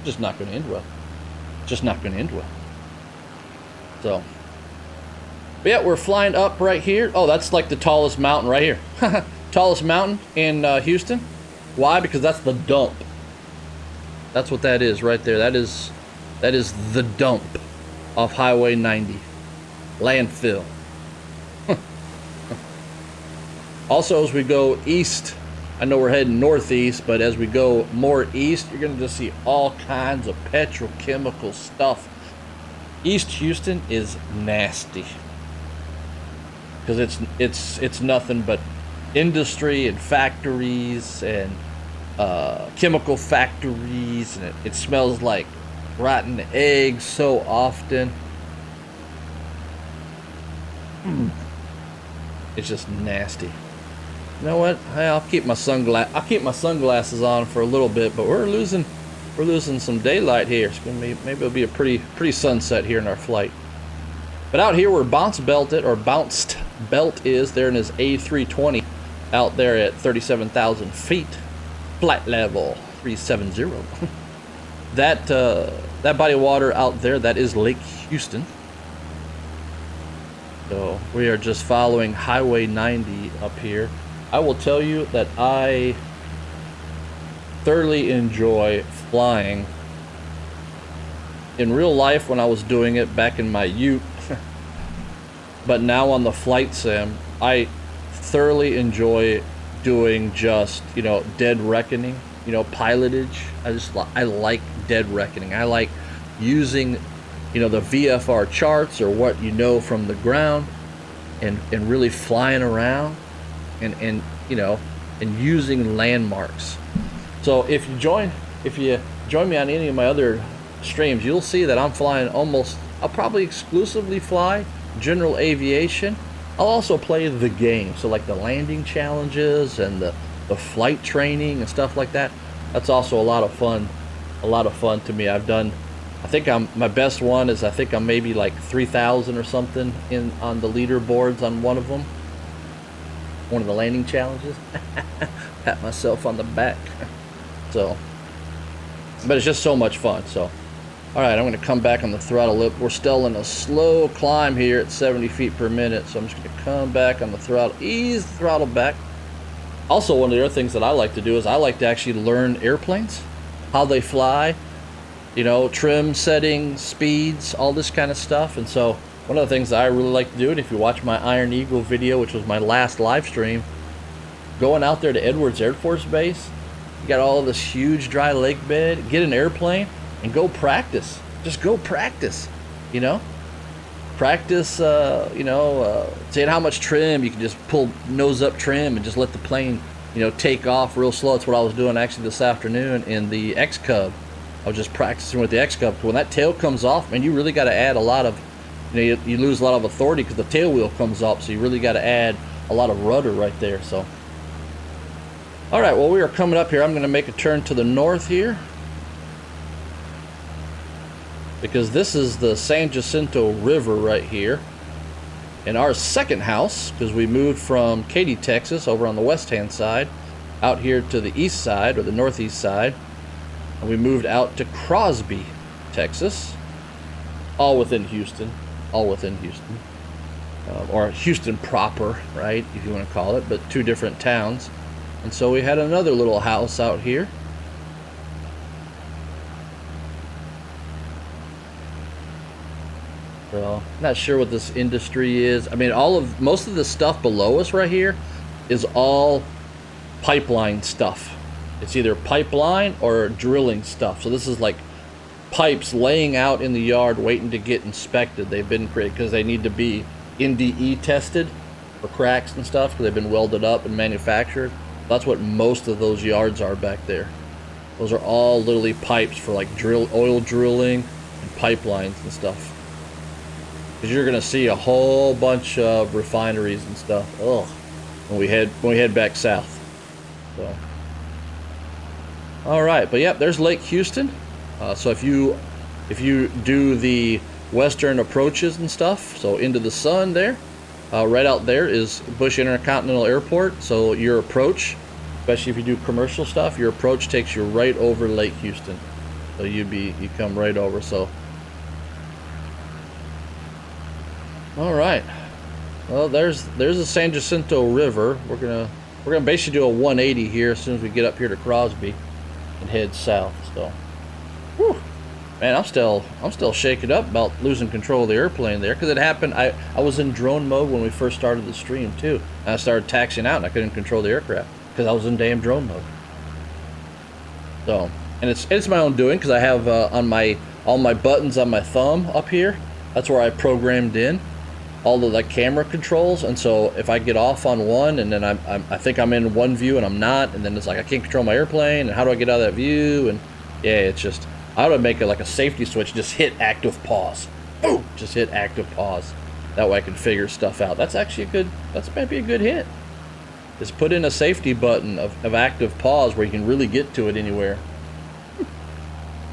Just not going to end well. Just not going to end well. So, but yeah, we're flying up right here. Oh, that's like the tallest mountain right here. Tallest mountain in Houston. Why? Because that's the dump. That's what that is right there. That is the dump off Highway 90. Landfill. Also, as we go east, I know we're heading northeast, but as we go more east, you're going to just see all kinds of petrochemical stuff. East Houston is nasty because it's nothing but industry and factories and chemical factories, and it smells like rotten eggs so often. It's just nasty. know what? Hey, I'll keep my sunglasses on for a little bit, but we're losing some daylight here. It's gonna be, maybe it'll be a pretty sunset here in our flight. But out here where Bounced Belt is, there in his A320, out there at 37,000 feet, flight level 370. That body of water out there, that is Lake Houston. So we are just following Highway 90 up here. I will tell you that I thoroughly enjoy flying. In real life, when I was doing it back in my youth, but now on the flight sim, I thoroughly enjoy doing just, dead reckoning, pilotage. I like dead reckoning. I like using, the VFR charts or what from the ground, and really flying around and using landmarks. So if you join me on any of my other streams, you'll see that I'm flying I'll probably exclusively fly general aviation. I'll also play the game, so like the landing challenges and the flight training and stuff like that. That's also a lot of fun to me. My best one is, I think I'm maybe like 3,000 or something on the leaderboards on one of them. One of the landing challenges. Pat myself on the back. So, but it's just so much fun. So, all right, I'm going to come back on the throttle lip. We're still in a slow climb here at 70 feet per minute. So I'm just going to come back on the throttle, ease the throttle back. Also, one of the other things that I like to do is I like to actually learn airplanes, how they fly, trim settings, speeds, all this kind of stuff. And so one of the things that I really like to do, and if you watch my Iron Eagle video, which was my last live stream, going out there to Edwards Air Force Base, you got all this huge dry lake bed, get an airplane and go practice. Just go practice, Practice, seeing how much trim. You can just pull nose up trim and just let the plane, take off real slow. That's what I was doing actually this afternoon in the X-Cub. I was just practicing with the X-Cub. When that tail comes off, man, you really got to add a lot of, you lose a lot of authority because the tail wheel comes off. So you really got to add a lot of rudder right there. So, all right, well, we are coming up here. I'm going to make a turn to the north here, because this is the San Jacinto River right here. And our second house, because we moved from Katy, Texas, over on the west-hand side, out here to the east side, or the northeast side. And we moved out to Crosby, Texas, all within Houston, or Houston proper, right, if you want to call it, but two different towns. And so we had another little house out here. So, not sure what this industry is. I mean, most of the stuff below us right here is all pipeline stuff. It's either pipeline or drilling stuff. So this is like pipes laying out in the yard waiting to get inspected. They've been created because they need to be NDE tested for cracks and stuff, because they've been welded up and manufactured. That's what most of those yards are back there. Those are all literally pipes for like oil drilling and pipelines and stuff. Because you're gonna see a whole bunch of refineries and stuff. Oh, when we head back south. So, all right, but yep, there's Lake Houston. So if you do the western approaches and stuff, so into the sun there, right out there is Bush Intercontinental Airport. So your approach, especially if you do commercial stuff, your approach takes you right over Lake Houston. So you come right over. So, all right. Well, there's the San Jacinto River. We're gonna basically do a 180 here as soon as we get up here to Crosby and head south. So, whew. Man, I'm still shaken up about losing control of the airplane there, because it happened. I was in drone mode when we first started the stream too, and I started taxiing out and I couldn't control the aircraft because I was in damn drone mode. So, and it's my own doing, because I have all my buttons on my thumb up here. That's where I programmed in all the like camera controls, and so if I get off on one and then I think I'm in one view and I'm not, and then it's like I can't control my airplane, and how do I get out of that view? And yeah, it's just, I would make it like a safety switch. Just hit active pause. Boom! Just hit active pause. That way I can figure stuff out. That's actually that's might be a good hit. is put in a safety button of active pause where you can really get to it anywhere.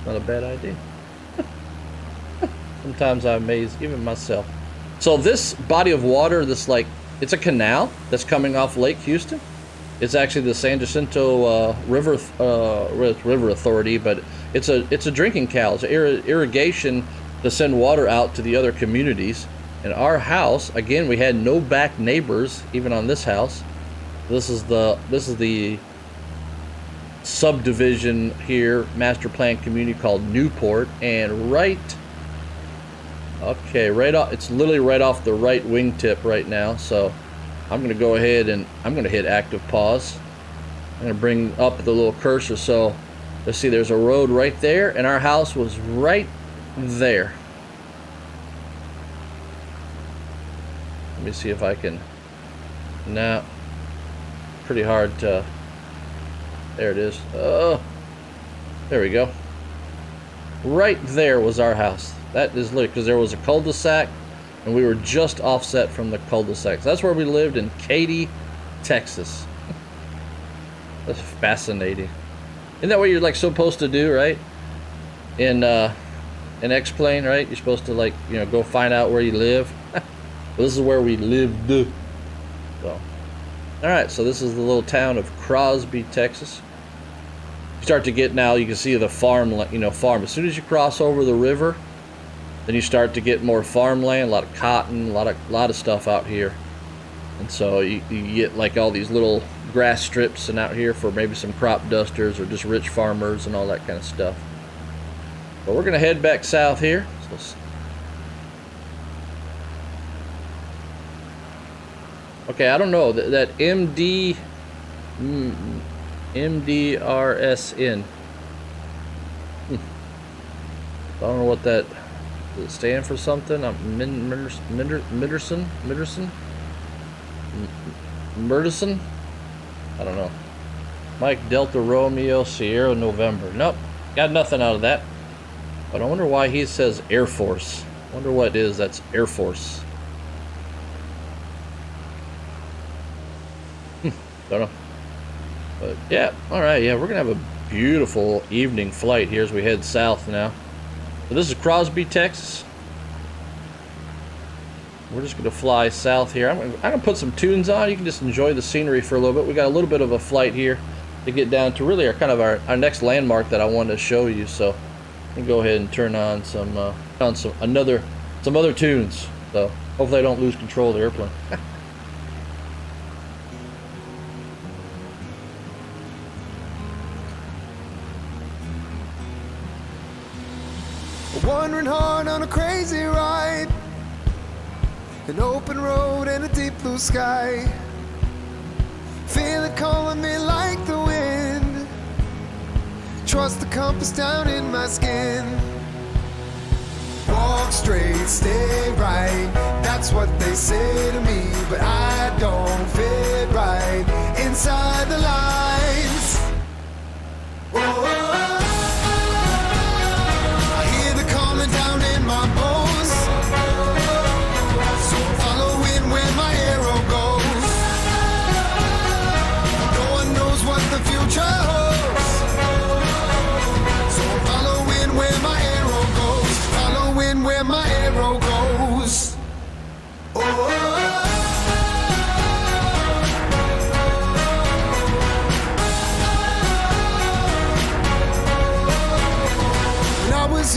Not a bad idea. Sometimes I amaze even myself. So this body of water, it's a canal that's coming off Lake Houston. It's actually the San Jacinto River Authority, but it's a drinking canal. It's irrigation to send water out to the other communities. And our house, again, we had no back neighbors even on this house. This is the subdivision here, master plan community called Newport, and it's literally right off the right wingtip right now. So I'm gonna go ahead and I'm gonna hit active pause. I'm gonna bring up the little cursor. So let's see, there's a road right there, and our house was right there. Let me see if I can. Now, pretty hard to. There it is. There we go. Right there was our house. That is literally because there was a cul-de-sac, and we were just offset from the cul-de-sac. So that's where we lived in Katy, Texas. That's fascinating. Isn't that what you're like supposed to do, right? In X-Plane, right? You're supposed to go find out where you live. This is where we lived. So, all right. So this is the little town of Crosby, Texas. You start to get now. You can see the farm. Farm. As soon as you cross over the river, then you start to get more farmland. A lot of cotton. A lot of stuff out here. And so you get like all these little grass strips and out here for maybe some crop dusters or just rich farmers and all that kind of stuff. But we're gonna head back south here. So, okay, I don't know that MDRSN. I don't know what that does it stand for. Something. Murderson. I don't know. Mike Delta Romeo Sierra November. Nope, got nothing out of that. But I wonder why he says Air Force. I wonder what it is. That's Air Force. Don't know. But yeah, all right. Yeah, we're gonna have a beautiful evening flight here as we head south now. So this is Crosby, Texas. We're just gonna fly south here. I'm gonna put some tunes on. You can just enjoy the scenery for a little bit. We got a little bit of a flight here to get down to really our next landmark that I wanted to show you. So I can go ahead and turn on some other tunes. So hopefully I don't lose control of the airplane. Wandering hard on a crazy ride, an open road and a deep blue sky. Feel it calling me like the wind. Trust the compass down in my skin. Walk straight, stay right. That's what they say to me, but I don't fit right inside the lines. Whoa. Down in my bones, so following where my arrow goes. No one knows what the future holds, so following where my arrow goes, following where my arrow goes.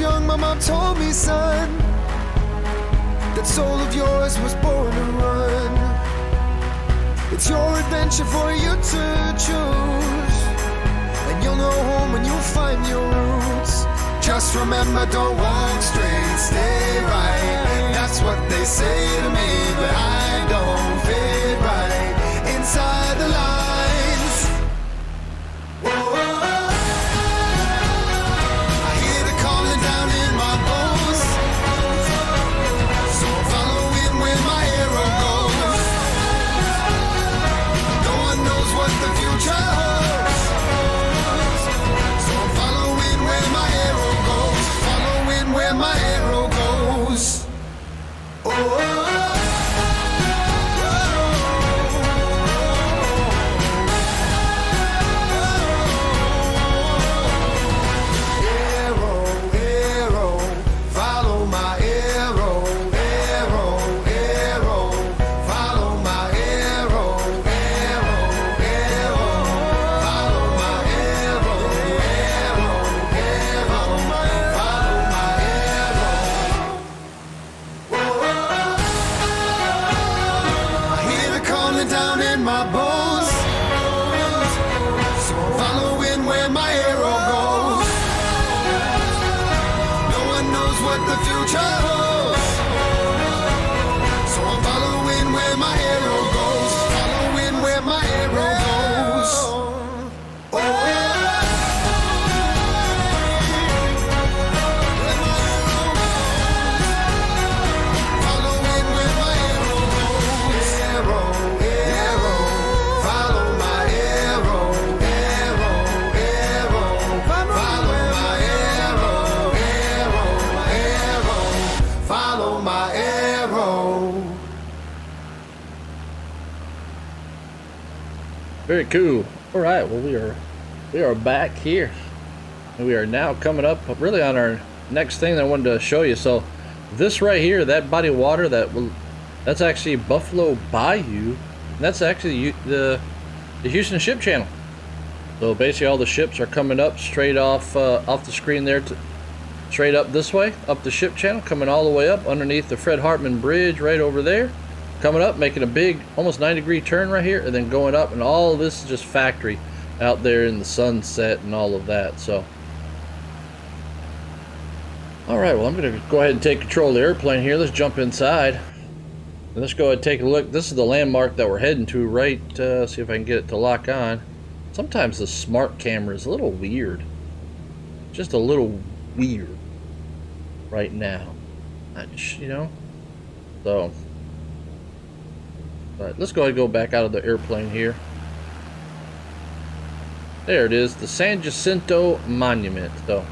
Young, my mom told me, son, that soul of yours was born to run. It's your adventure for you to choose, and you'll know home when you find your roots. Just remember, don't walk straight, stay right. That's what they say to me, but I don't fit right inside the lines. Whoa. My arrow goes. Oh. going down in my bones. So I'm following where my arrow goes. No one knows what the future holds. So I'm following where my arrow goes. Following where my arrow goes. Oh, following where my arrow goes. Arrow, arrow, follow my arrow. Arrow, arrow, follow my arrow. Arrow, arrow, follow my arrow. Very cool. All right, well we are back here, and we are now coming up really on our next thing that I wanted to show you. So this right here, that body of water, that's actually Buffalo Bayou. And that's actually the Houston Ship Channel. So basically, all the ships are coming up straight off the screen there, straight up this way, up the ship channel, coming all the way up underneath the Fred Hartman Bridge right over there. Coming up, making a big, almost 90-degree turn right here, and then going up, and all of this is just factory out there in the sunset and all of that. So, all right, well, I'm going to go ahead and take control of the airplane here. Let's jump inside, and let's go ahead and take a look. This is the landmark that we're heading to, right? See if I can get it to lock on. Sometimes the smart camera is a little weird, just a little weird right now. You know, so. But let's go ahead and go back out of the airplane here. There it is, the San Jacinto Monument. So,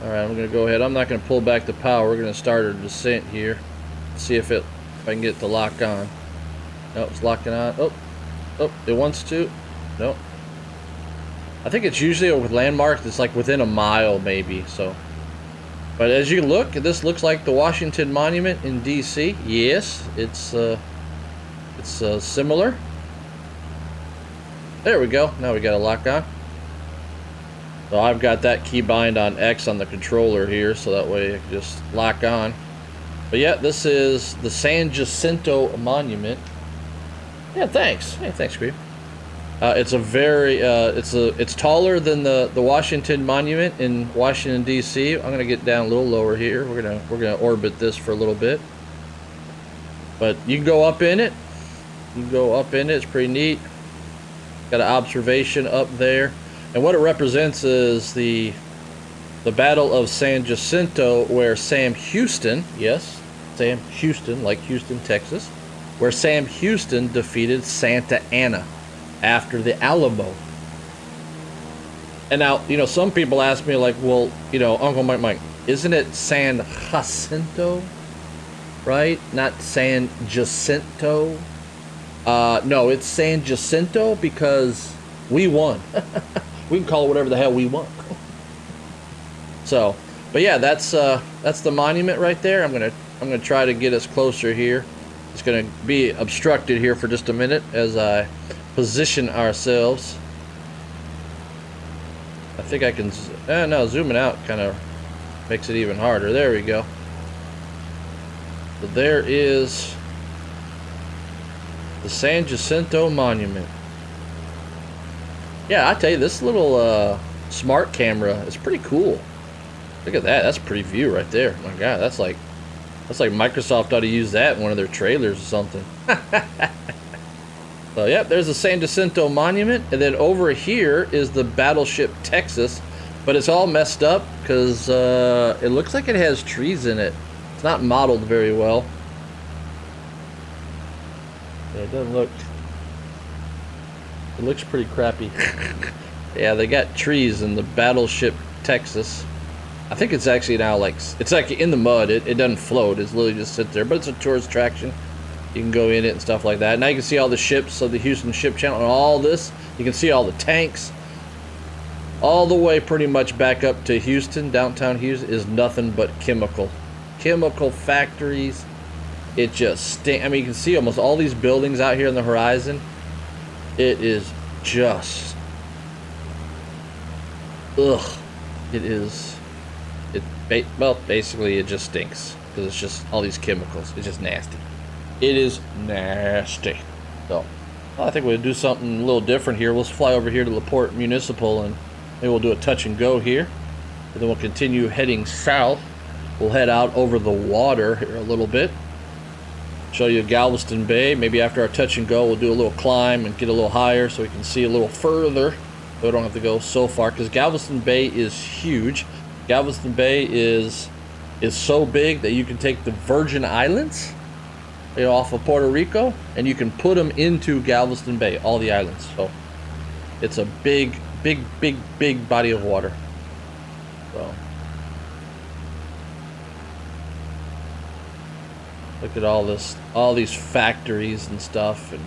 all right, I'm going to go ahead. I'm not going to pull back the power. We're going to start our descent here. See if I can get it to lock on. Nope, it's locking on. Oh, it wants to. Nope. I think it's usually with landmarks. It's like within a mile, maybe. So. But as you look, this looks like the Washington Monument in D.C. Yes, it's similar. There we go. Now we got a lock on. So I've got that keybind on X on the controller here, so that way I can just lock on. But yeah, this is the San Jacinto Monument. Yeah, thanks. Hey, thanks, Creep. It's a very it's taller than the Washington Monument in Washington D.C. I'm gonna get down a little lower here. We're gonna orbit this for a little bit. But you can go up in it. You can go up in it. It's pretty neat. Got an observation up there, and what it represents is the Battle of San Jacinto, where Sam Houston, yes, Sam Houston, like Houston, Texas, where Sam Houston defeated Santa Anna after the Alamo. And now, you know, some people ask me, like, well, you know, Uncle Mike, isn't it San Jacinto, right? Not San Jacinto? No, it's San Jacinto because we won. We can call it whatever the hell we want. So, but yeah, that's the monument right there. I'm gonna try to get us closer here. It's gonna be obstructed here for just a minute as I position ourselves. I think I can. No, zooming out kind of makes it even harder. There we go. So there is the San Jacinto Monument. Yeah, I tell you, this little smart camera is pretty cool. Look at that. That's a pretty view right there. My God, that's like Microsoft ought to use that in one of their trailers or something. So, yep, there's the San Jacinto Monument, and then over here is the battleship Texas, but it's all messed up because it looks like it has trees in it. It's not modeled very well. Yeah, it doesn't look. It looks pretty crappy. Yeah, they got trees in the battleship Texas. I think it's actually now it's like in the mud. It doesn't float. It's literally just sit there, but it's a tourist attraction. You can go in it and stuff like that. Now you can see all the ships of the Houston Ship Channel and all this. You can see all the tanks. All the way pretty much back up to Houston, downtown Houston, is nothing but chemical factories. It just stinks. I mean, you can see almost all these buildings out here on the horizon. It is just, ugh. It is. Well, basically, it just stinks because it's just all these chemicals. It's just nasty. It is nasty. So I think we'll do something a little different here. We'll fly over here to LaPorte Municipal and maybe we'll do a touch and go here. And then we'll continue heading south. We'll head out over the water here a little bit. Show you Galveston Bay. Maybe after our touch and go, we'll do a little climb and get a little higher so we can see a little further. So we don't have to go so far because Galveston Bay is huge. Galveston Bay is so big that you can take the Virgin Islands, you know, off of Puerto Rico, and you can put them into Galveston Bay, all the islands. So it's a big body of water. So look at all these factories and stuff, and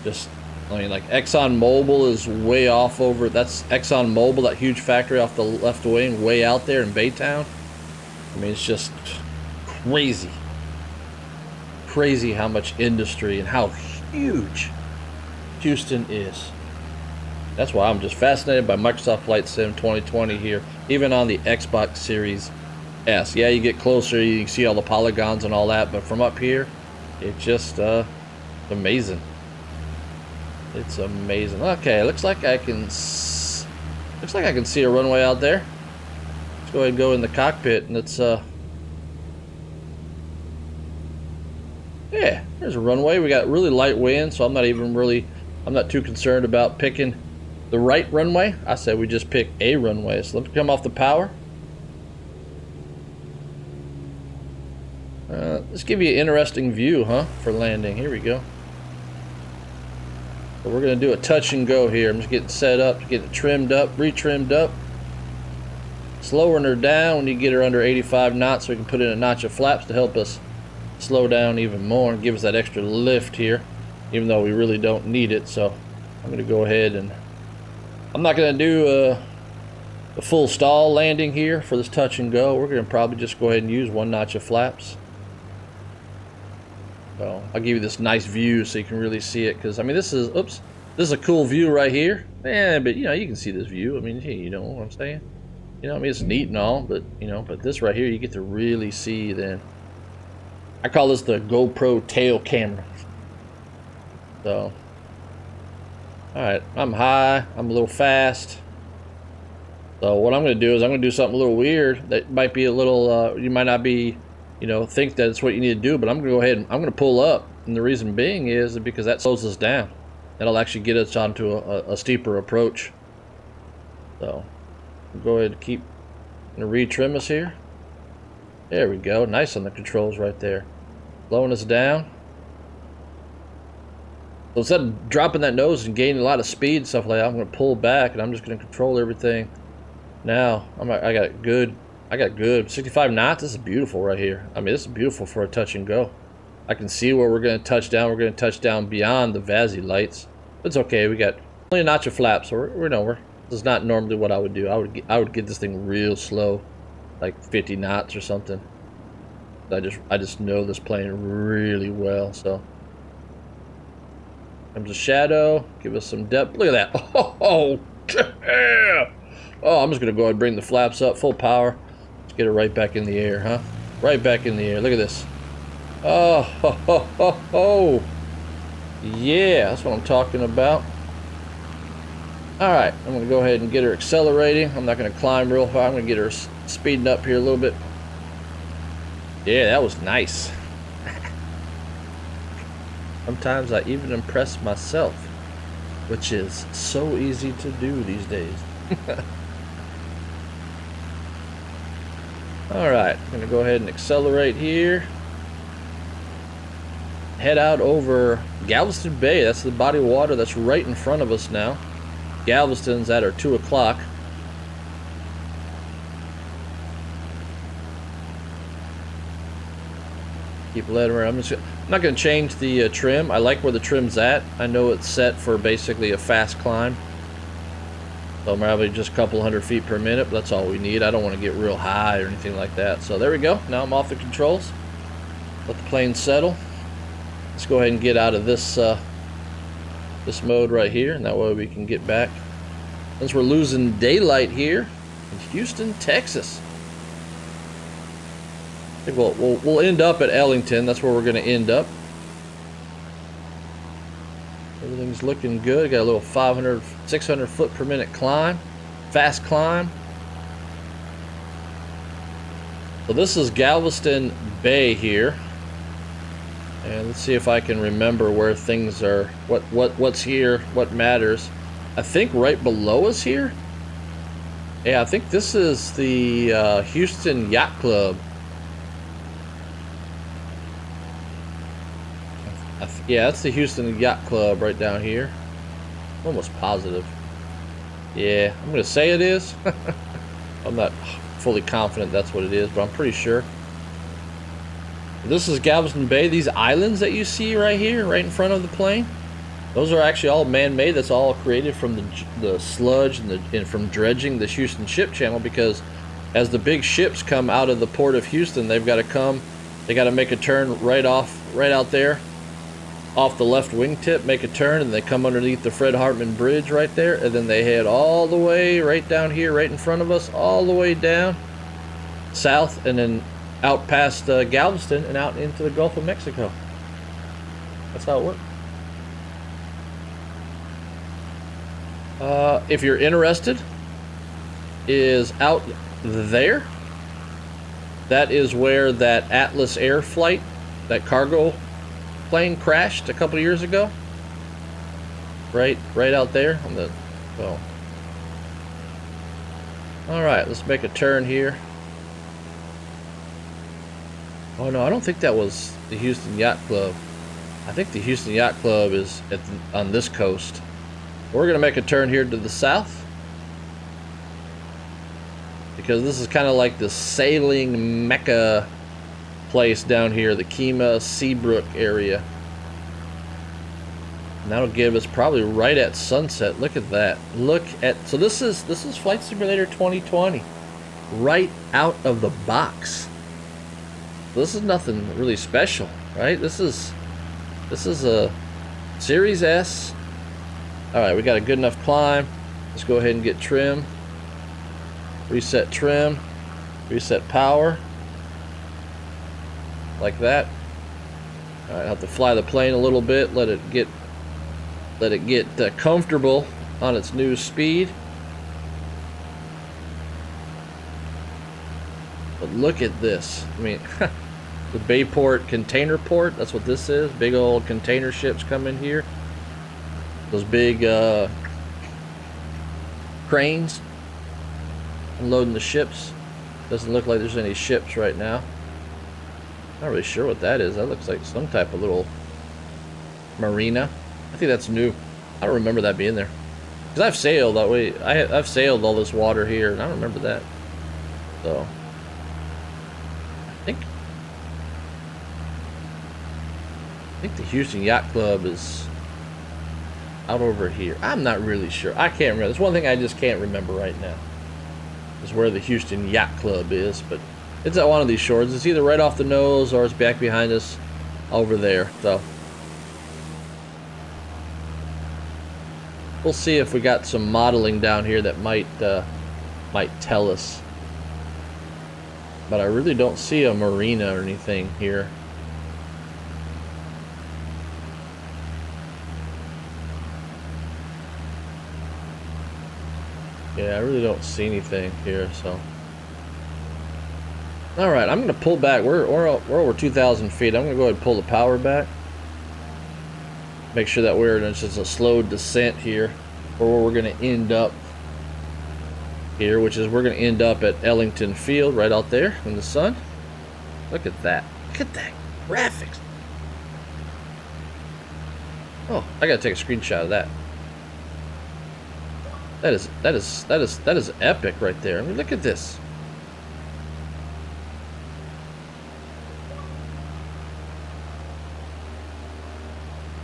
just, I mean, like ExxonMobil is way off over. That's ExxonMobil, that huge factory off the left wing, way out there in Baytown. I mean, it's just crazy how much industry and how huge Houston is. That's why I'm just fascinated by Microsoft Flight Sim 2020 here, even on the Xbox Series S. Yeah, you get closer, you can see all the polygons and all that, but from up here, it's just amazing. It's amazing. Okay, looks like I can see a runway out there. Let's go ahead and go in the cockpit, and it's yeah, there's a runway. We got really light wind, so I'm not too concerned about picking the right runway. I said we just pick a runway. So let's come off the power. Let's give you an interesting view, for landing. Here we go. So we're going to do a touch and go here. I'm just getting set up, getting it trimmed up, retrimmed up. Slowing her down when you get her under 85 knots so we can put in a notch of flaps to help us slow down even more and give us that extra lift here, even though we really don't need it. So I'm going to go ahead and I'm not going to do a full stall landing here for this touch and go. We're going to probably just go ahead and use one notch of flaps. So I'll give you this nice view so you can really see it, because I mean this is a cool view right here. Yeah, but you know, you can see this view. I mean, hey, you know what I'm saying? You know, I mean, it's neat and all, but you know, but this right here you get to really see. Then I call this the GoPro tail camera. So alright, I'm high, I'm a little fast. So what I'm going to do is I'm going to do something a little weird that might be a little, you might not be, you know, think that it's what you need to do, but I'm going to go ahead and I'm going to pull up. And the reason being is because that slows us down. That'll actually get us onto a steeper approach. So we'll go ahead and keep going to retrim us here. There we go. Nice on the controls right there. Slowing us down. So instead of dropping that nose and gaining a lot of speed and stuff like that, I'm going to pull back and I'm just going to control everything. Now I got it good. I got good 65 knots. This is beautiful right here. I mean, this is beautiful for a touch and go. I can see where we're going to touch down. We're going to touch down beyond the VASI lights. It's okay. We got only a notch of flaps, so this is not normally what I would do. I would get this thing real slow, like 50 knots or something. I just know this plane really well. So comes a shadow. Give us some depth. Look at that. Oh, yeah. Oh, I'm just gonna go ahead and bring the flaps up full power. Let's get it right back in the air, huh? Right back in the air. Look at this. Oh, ho, ho, ho, ho. Yeah, that's what I'm talking about. Alright, I'm going to go ahead and get her accelerating. I'm not going to climb real high. I'm going to get her speeding up here a little bit. Yeah, that was nice. Sometimes I even impress myself, which is so easy to do these days. Alright, I'm going to go ahead and accelerate here. Head out over Galveston Bay. That's the body of water that's right in front of us now. Galveston's at our 2 o'clock. Keep letting her. I'm not going to change the trim. I like where the trim's at. I know it's set for basically a fast climb. So I'm probably just a couple hundred feet per minute, but that's all we need. I don't want to get real high or anything like that. So there we go. Now I'm off the controls. Let the plane settle. Let's go ahead and get out of this this mode right here, and that way we can get back. Since we're losing daylight here in Houston, Texas. think we'll end up at Ellington. That's where we're going to end up. Everything's looking good. Got a little 500, 600 foot per minute climb. Fast climb. So this is Galveston Bay here. And let's see if I can remember where things are, what's here, what matters. I think right below us here. Yeah, I think this is the Houston Yacht Club. Yeah, that's the Houston Yacht Club right down here. I'm almost positive. Yeah, I'm gonna say it is. I'm not fully confident that's what it is, but I'm pretty sure. This is Galveston Bay. These islands that you see right here, right in front of the plane, those are actually all man-made. That's all created from the sludge and from dredging the Houston Ship Channel, because as the big ships come out of the port of Houston, they've got to come, they got to make a turn right out there, off the left wingtip, make a turn, and they come underneath the Fred Hartman Bridge right there, and then they head all the way right down here, right in front of us, all the way down south, and then out past Galveston and out into the Gulf of Mexico. That's how it works. If you're interested, is out there. That is where that Atlas Air flight, that cargo plane crashed a couple years ago. Right out there on the. Well. All right, let's make a turn here. Oh no, I don't think that was the Houston Yacht Club. I think the Houston Yacht Club is on this coast. We're gonna make a turn here to the south, because this is kind of like the sailing mecca place down here, the Kemah Seabrook area. And that'll give us probably right at sunset. Look at that. So this is Flight Simulator 2020, right out of the box. This is nothing really special, right? This is a Series S. All right, we got a good enough climb. Let's go ahead and get trim. Reset trim. Reset power. Like that. All right, I have to fly the plane a little bit. Let it get comfortable on its new speed. But look at this. I mean, the Bayport container port. That's what this is. Big old container ships come in here. Those big cranes unloading the ships. Doesn't look like there's any ships right now. Not really sure what that is. That looks like some type of little marina. I think that's new. I don't remember that being there, because I've sailed that way. I've sailed all this water here, and I don't remember that. So I think the Houston Yacht Club is out over here. I'm not really sure. I can't remember. There's one thing I just can't remember right now, is where the Houston Yacht Club is, but it's at one of these shores. It's either right off the nose or it's back behind us over there. So we'll see if we got some modeling down here that might tell us. But I really don't see a marina or anything here. Yeah, I really don't see anything here, so. All right, I'm gonna pull back. We're over 2,000 feet. I'm gonna go ahead and pull the power back. Make sure that we're in just a slow descent here, or where we're gonna end up here, which is we're gonna end up at Ellington Field, right out there in the sun. Look at that. Look at that graphics. Oh, I gotta take a screenshot of that. That is epic right there. I mean, look at this.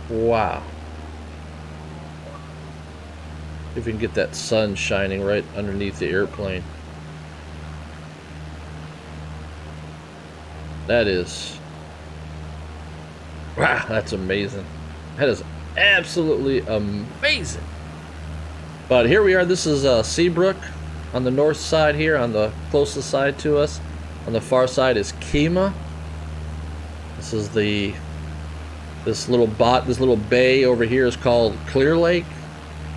Wow. If we can get that sun shining right underneath the airplane. That is... Wow, that's amazing. That is absolutely amazing. But here we are. This is Seabrook on the north side here, on the closest side to us. On the far side is Kima. This is this little bay over here is called Clear Lake.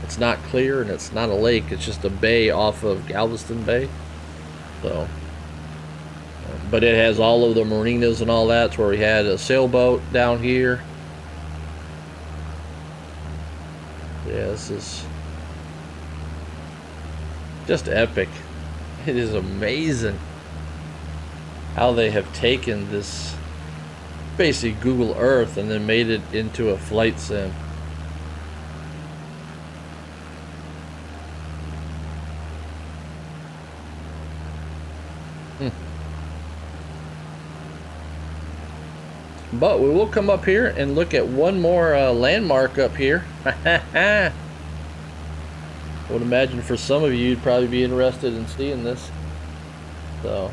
It's not clear and it's not a lake. It's just a bay off of Galveston Bay. So, but it has all of the marinas and all that. It's where we had a sailboat down here. Yeah, this is just epic. It is amazing how they have taken this basically Google Earth and then made it into a flight sim. But we will come up here and look at one more landmark up here. I would imagine for some of you, you'd probably be interested in seeing this. So,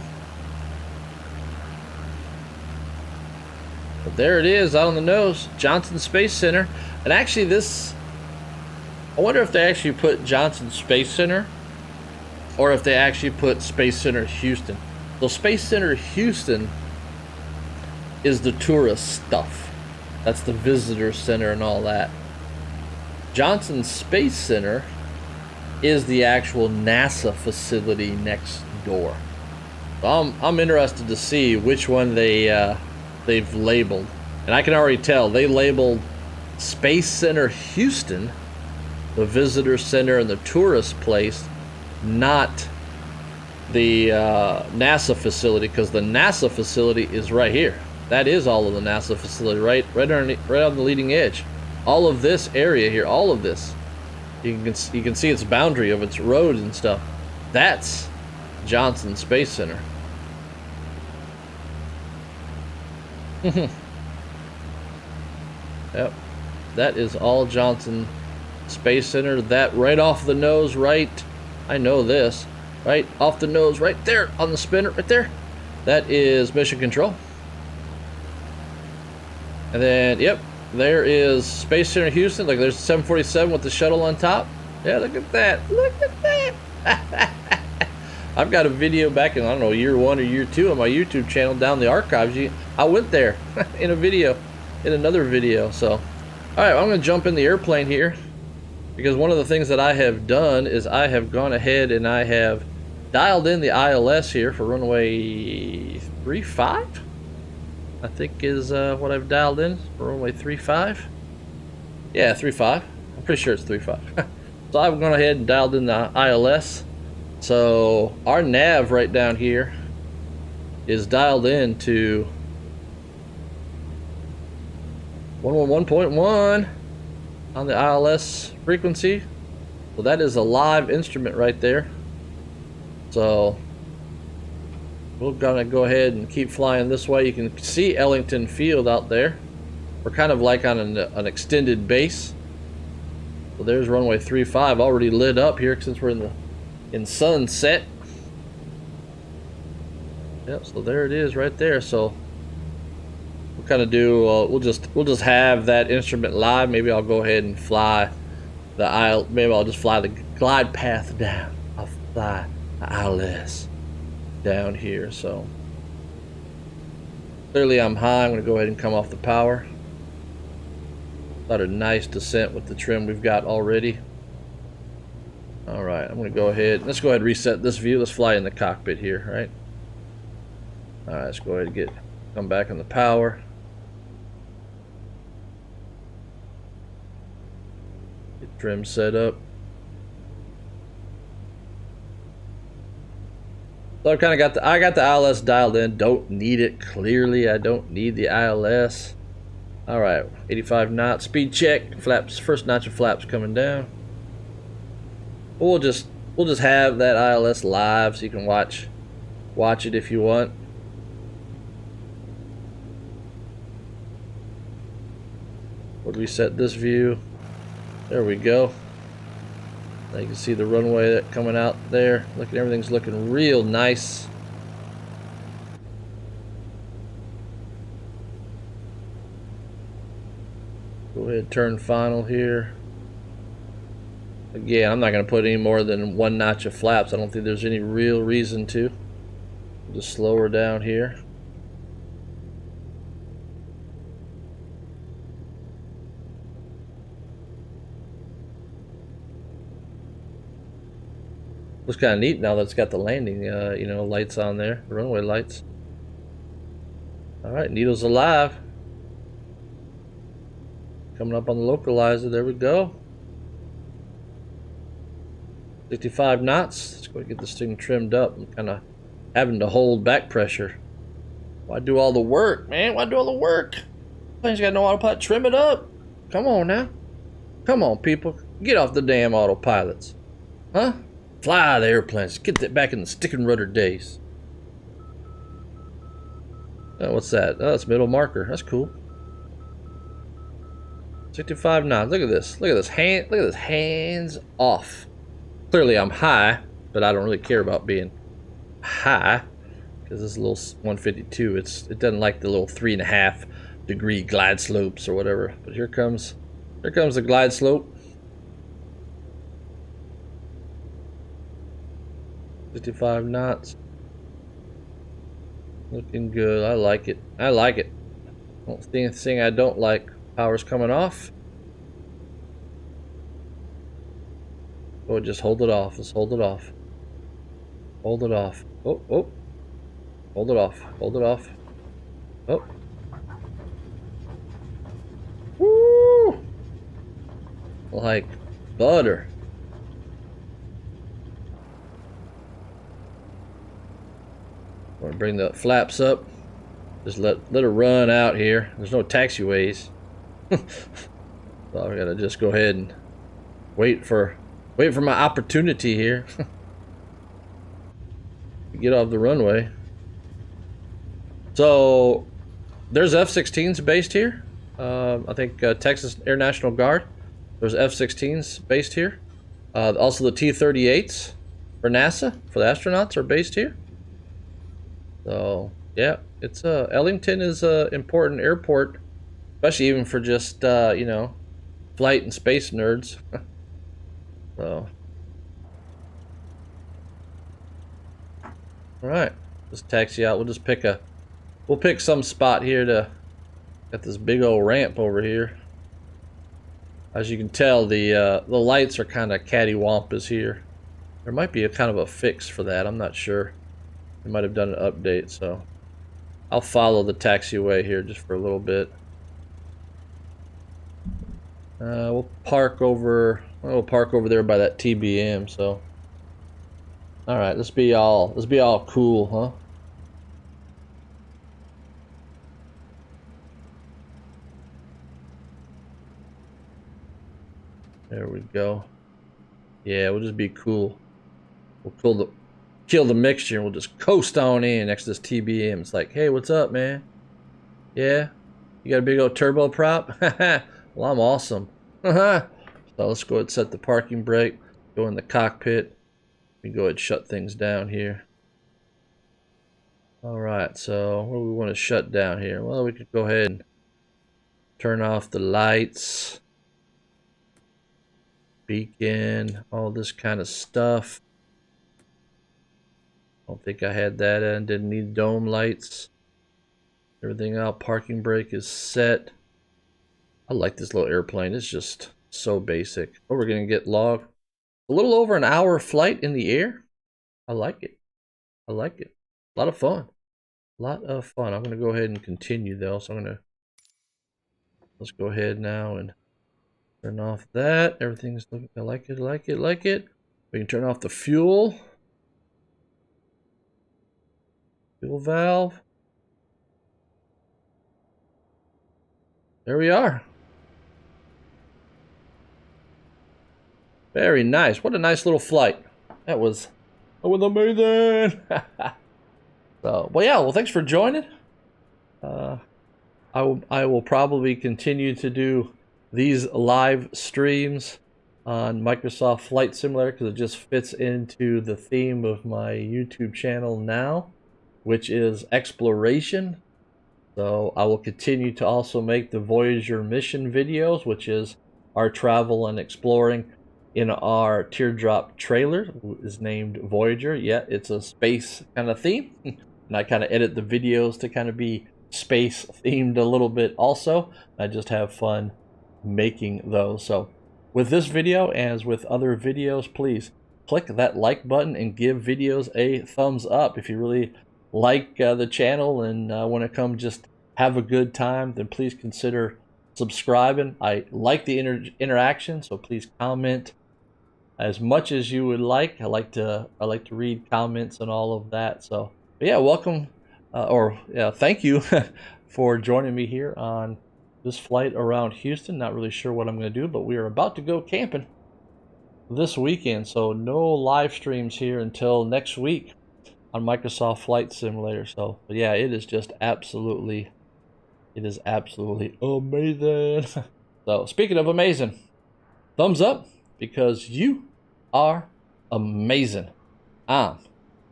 but there it is out on the nose, Johnson Space Center. And actually this, I wonder if they actually put Johnson Space Center or if they actually put Space Center Houston. So Space Center Houston is the tourist stuff. That's the visitor center and all that. Johnson Space Center is the actual NASA facility next door. So I'm interested to see which one they've labeled. And I can already tell they labeled Space Center Houston, the visitor center and the tourist place, not the NASA facility, because the NASA facility is right here. That is all of the NASA facility, right on the leading edge. All of this area here, all of this, you can see its boundary of its roads and stuff. That's Johnson Space Center. Yep, that is all Johnson Space Center. That right off the nose, right? I know this. Right off the nose, right there on the spinner, right there. That is Mission Control. And then, yep, there is Space Center Houston. Look, there's 747 with the shuttle on top. Yeah, look at that. Look at that. I've got a video back in, I don't know, year 1 or year 2 on my YouTube channel down the archives. I went there in a video, in another video. So, all right, I'm going to jump in the airplane here because one of the things that I have done is I have gone ahead and I have dialed in the ILS here for runway 35. I think is what I've dialed in for runway 35. Yeah, 35. I'm pretty sure it's 35. So I've gone ahead and dialed in the ILS. So our nav right down here is dialed in to 111.1 on the ILS frequency. So that is a live instrument right there. So we're gonna go ahead and keep flying this way. You can see Ellington Field out there. We're kind of like on an extended base. So there's runway 35 already lit up here since we're in sunset. Yep, so there it is right there. So we'll kind of do we'll just have that instrument live. Maybe I'll go ahead and fly the maybe I'll just fly the glide path down. I'll fly the ILS down here. So clearly I'm high. I'm going to go ahead and come off the power. Got a nice descent with the trim we've got already. All right, I'm going to go ahead. Let's go ahead and reset this view. Let's fly in the cockpit here, right? All right, let's go ahead and come back on the power. Get trim set up. So I kind of got the ILS dialed in. Don't need it clearly. I don't need the ILS. All right, 85 knots. Speed check. Flaps. First notch of flaps coming down. We'll just have that ILS live so you can watch it if you want. We'll reset this view. There we go. Now you can see the runway that coming out there. Look at everything's looking real nice. Go ahead, turn final here. Again, I'm not going to put any more than one notch of flaps. I don't think there's any real reason to. Just slow her down here. Looks kind of neat now that it's got the landing, you know, lights on there, the runway lights. All right, Needle's alive. Coming up on the localizer. There we go. 65 knots. Let's go get this thing trimmed up. I'm kind of having to hold back pressure. Why do all the work, man? Why do all the work? Plane's got no autopilot. Trim it up. Come on now. Come on, people. Get off the damn autopilots. Huh? Fly the airplanes. Get that back in the stick and rudder days. Oh, what's that? Oh, it's middle marker. That's cool. 65 knots. Look at this. Look at this. Look at this. Hands off. Clearly I'm high, but I don't really care about being high because this little 152, it doesn't like the little 3.5 degree glide slopes or whatever. But here comes the glide slope. 55 knots. Looking good. I like it. I like it. The thing I don't like, power's coming off. Oh, just hold it off. Let's hold it off. Hold it off. Oh, oh. Hold it off. Hold it off. Oh. Woo! Like butter. Want to bring the flaps up. Just let her run out here. There's no taxiways. So I gotta just go ahead and wait for my opportunity here. Get off the runway. So there's F-16s based here. I think Texas Air National Guard. There's F-16s based here. Also the T-38s for NASA, for the astronauts, are based here. So yeah, it's Ellington is a important airport, especially even for just you know, flight and space nerds. So all right, let's taxi out. We'll just pick some spot here to got this big old ramp over here. As you can tell, the lights are kind of cattywampus here. There might be a kind of a fix for that. I'm not sure. They might have done an update, so I'll follow the taxiway here just for a little bit. We'll park over there by that TBM. So, all right, let's be all cool, huh? There we go. Yeah, we'll just be cool. We'll kill the mixture and we'll just coast on in next to this TBM. It's like, hey, what's up, man? Yeah? You got a big old turbo prop? Well, I'm awesome. So let's go ahead and set the parking brake. Go in the cockpit. We go ahead and shut things down here. Alright, so what do we want to shut down here? Well, we could go ahead and turn off the lights. Beacon, all this kind of stuff. Don't think I had that in. Didn't need dome lights. Everything out. Parking brake is set. I like this little airplane. It's just so basic. Oh, we're gonna get logged. A little over an hour flight in the air. I like it. I like it. A lot of fun. A lot of fun. I'm gonna go ahead and continue though. So let's go ahead now and turn off that. Everything's looking. I like it. Like it. Like it. We can turn off the fuel. Fuel valve. There we are. Very nice. What a nice little flight. That was amazing. So, well, yeah. Well, thanks for joining. I will probably continue to do these live streams on Microsoft Flight Simulator because it just fits into the theme of my YouTube channel now, which is exploration. So I will continue to also make the Voyager mission videos, which is our travel and exploring in our teardrop trailer, is named Voyager. Yeah, it's a space kind of theme. and I kind of edit the videos to kind of be space themed a little bit also. I just have fun making those. So with this video, as with other videos, please click that like button and give videos a thumbs up. If you really like the channel and want to come just have a good time, then please consider subscribing. I like the interaction, so please comment as much as you would like. I like to read comments and all of that. So but yeah, welcome thank you for joining me here on this flight around Houston. Not really sure what I'm going to do, but we are about to go camping this weekend, so no live streams here until next week on Microsoft Flight Simulator. So but yeah, it is absolutely amazing. So speaking of amazing, thumbs up because you are amazing. I'm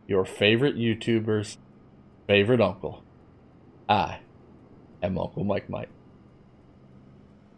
your favorite YouTuber's favorite uncle. I am Uncle Mike.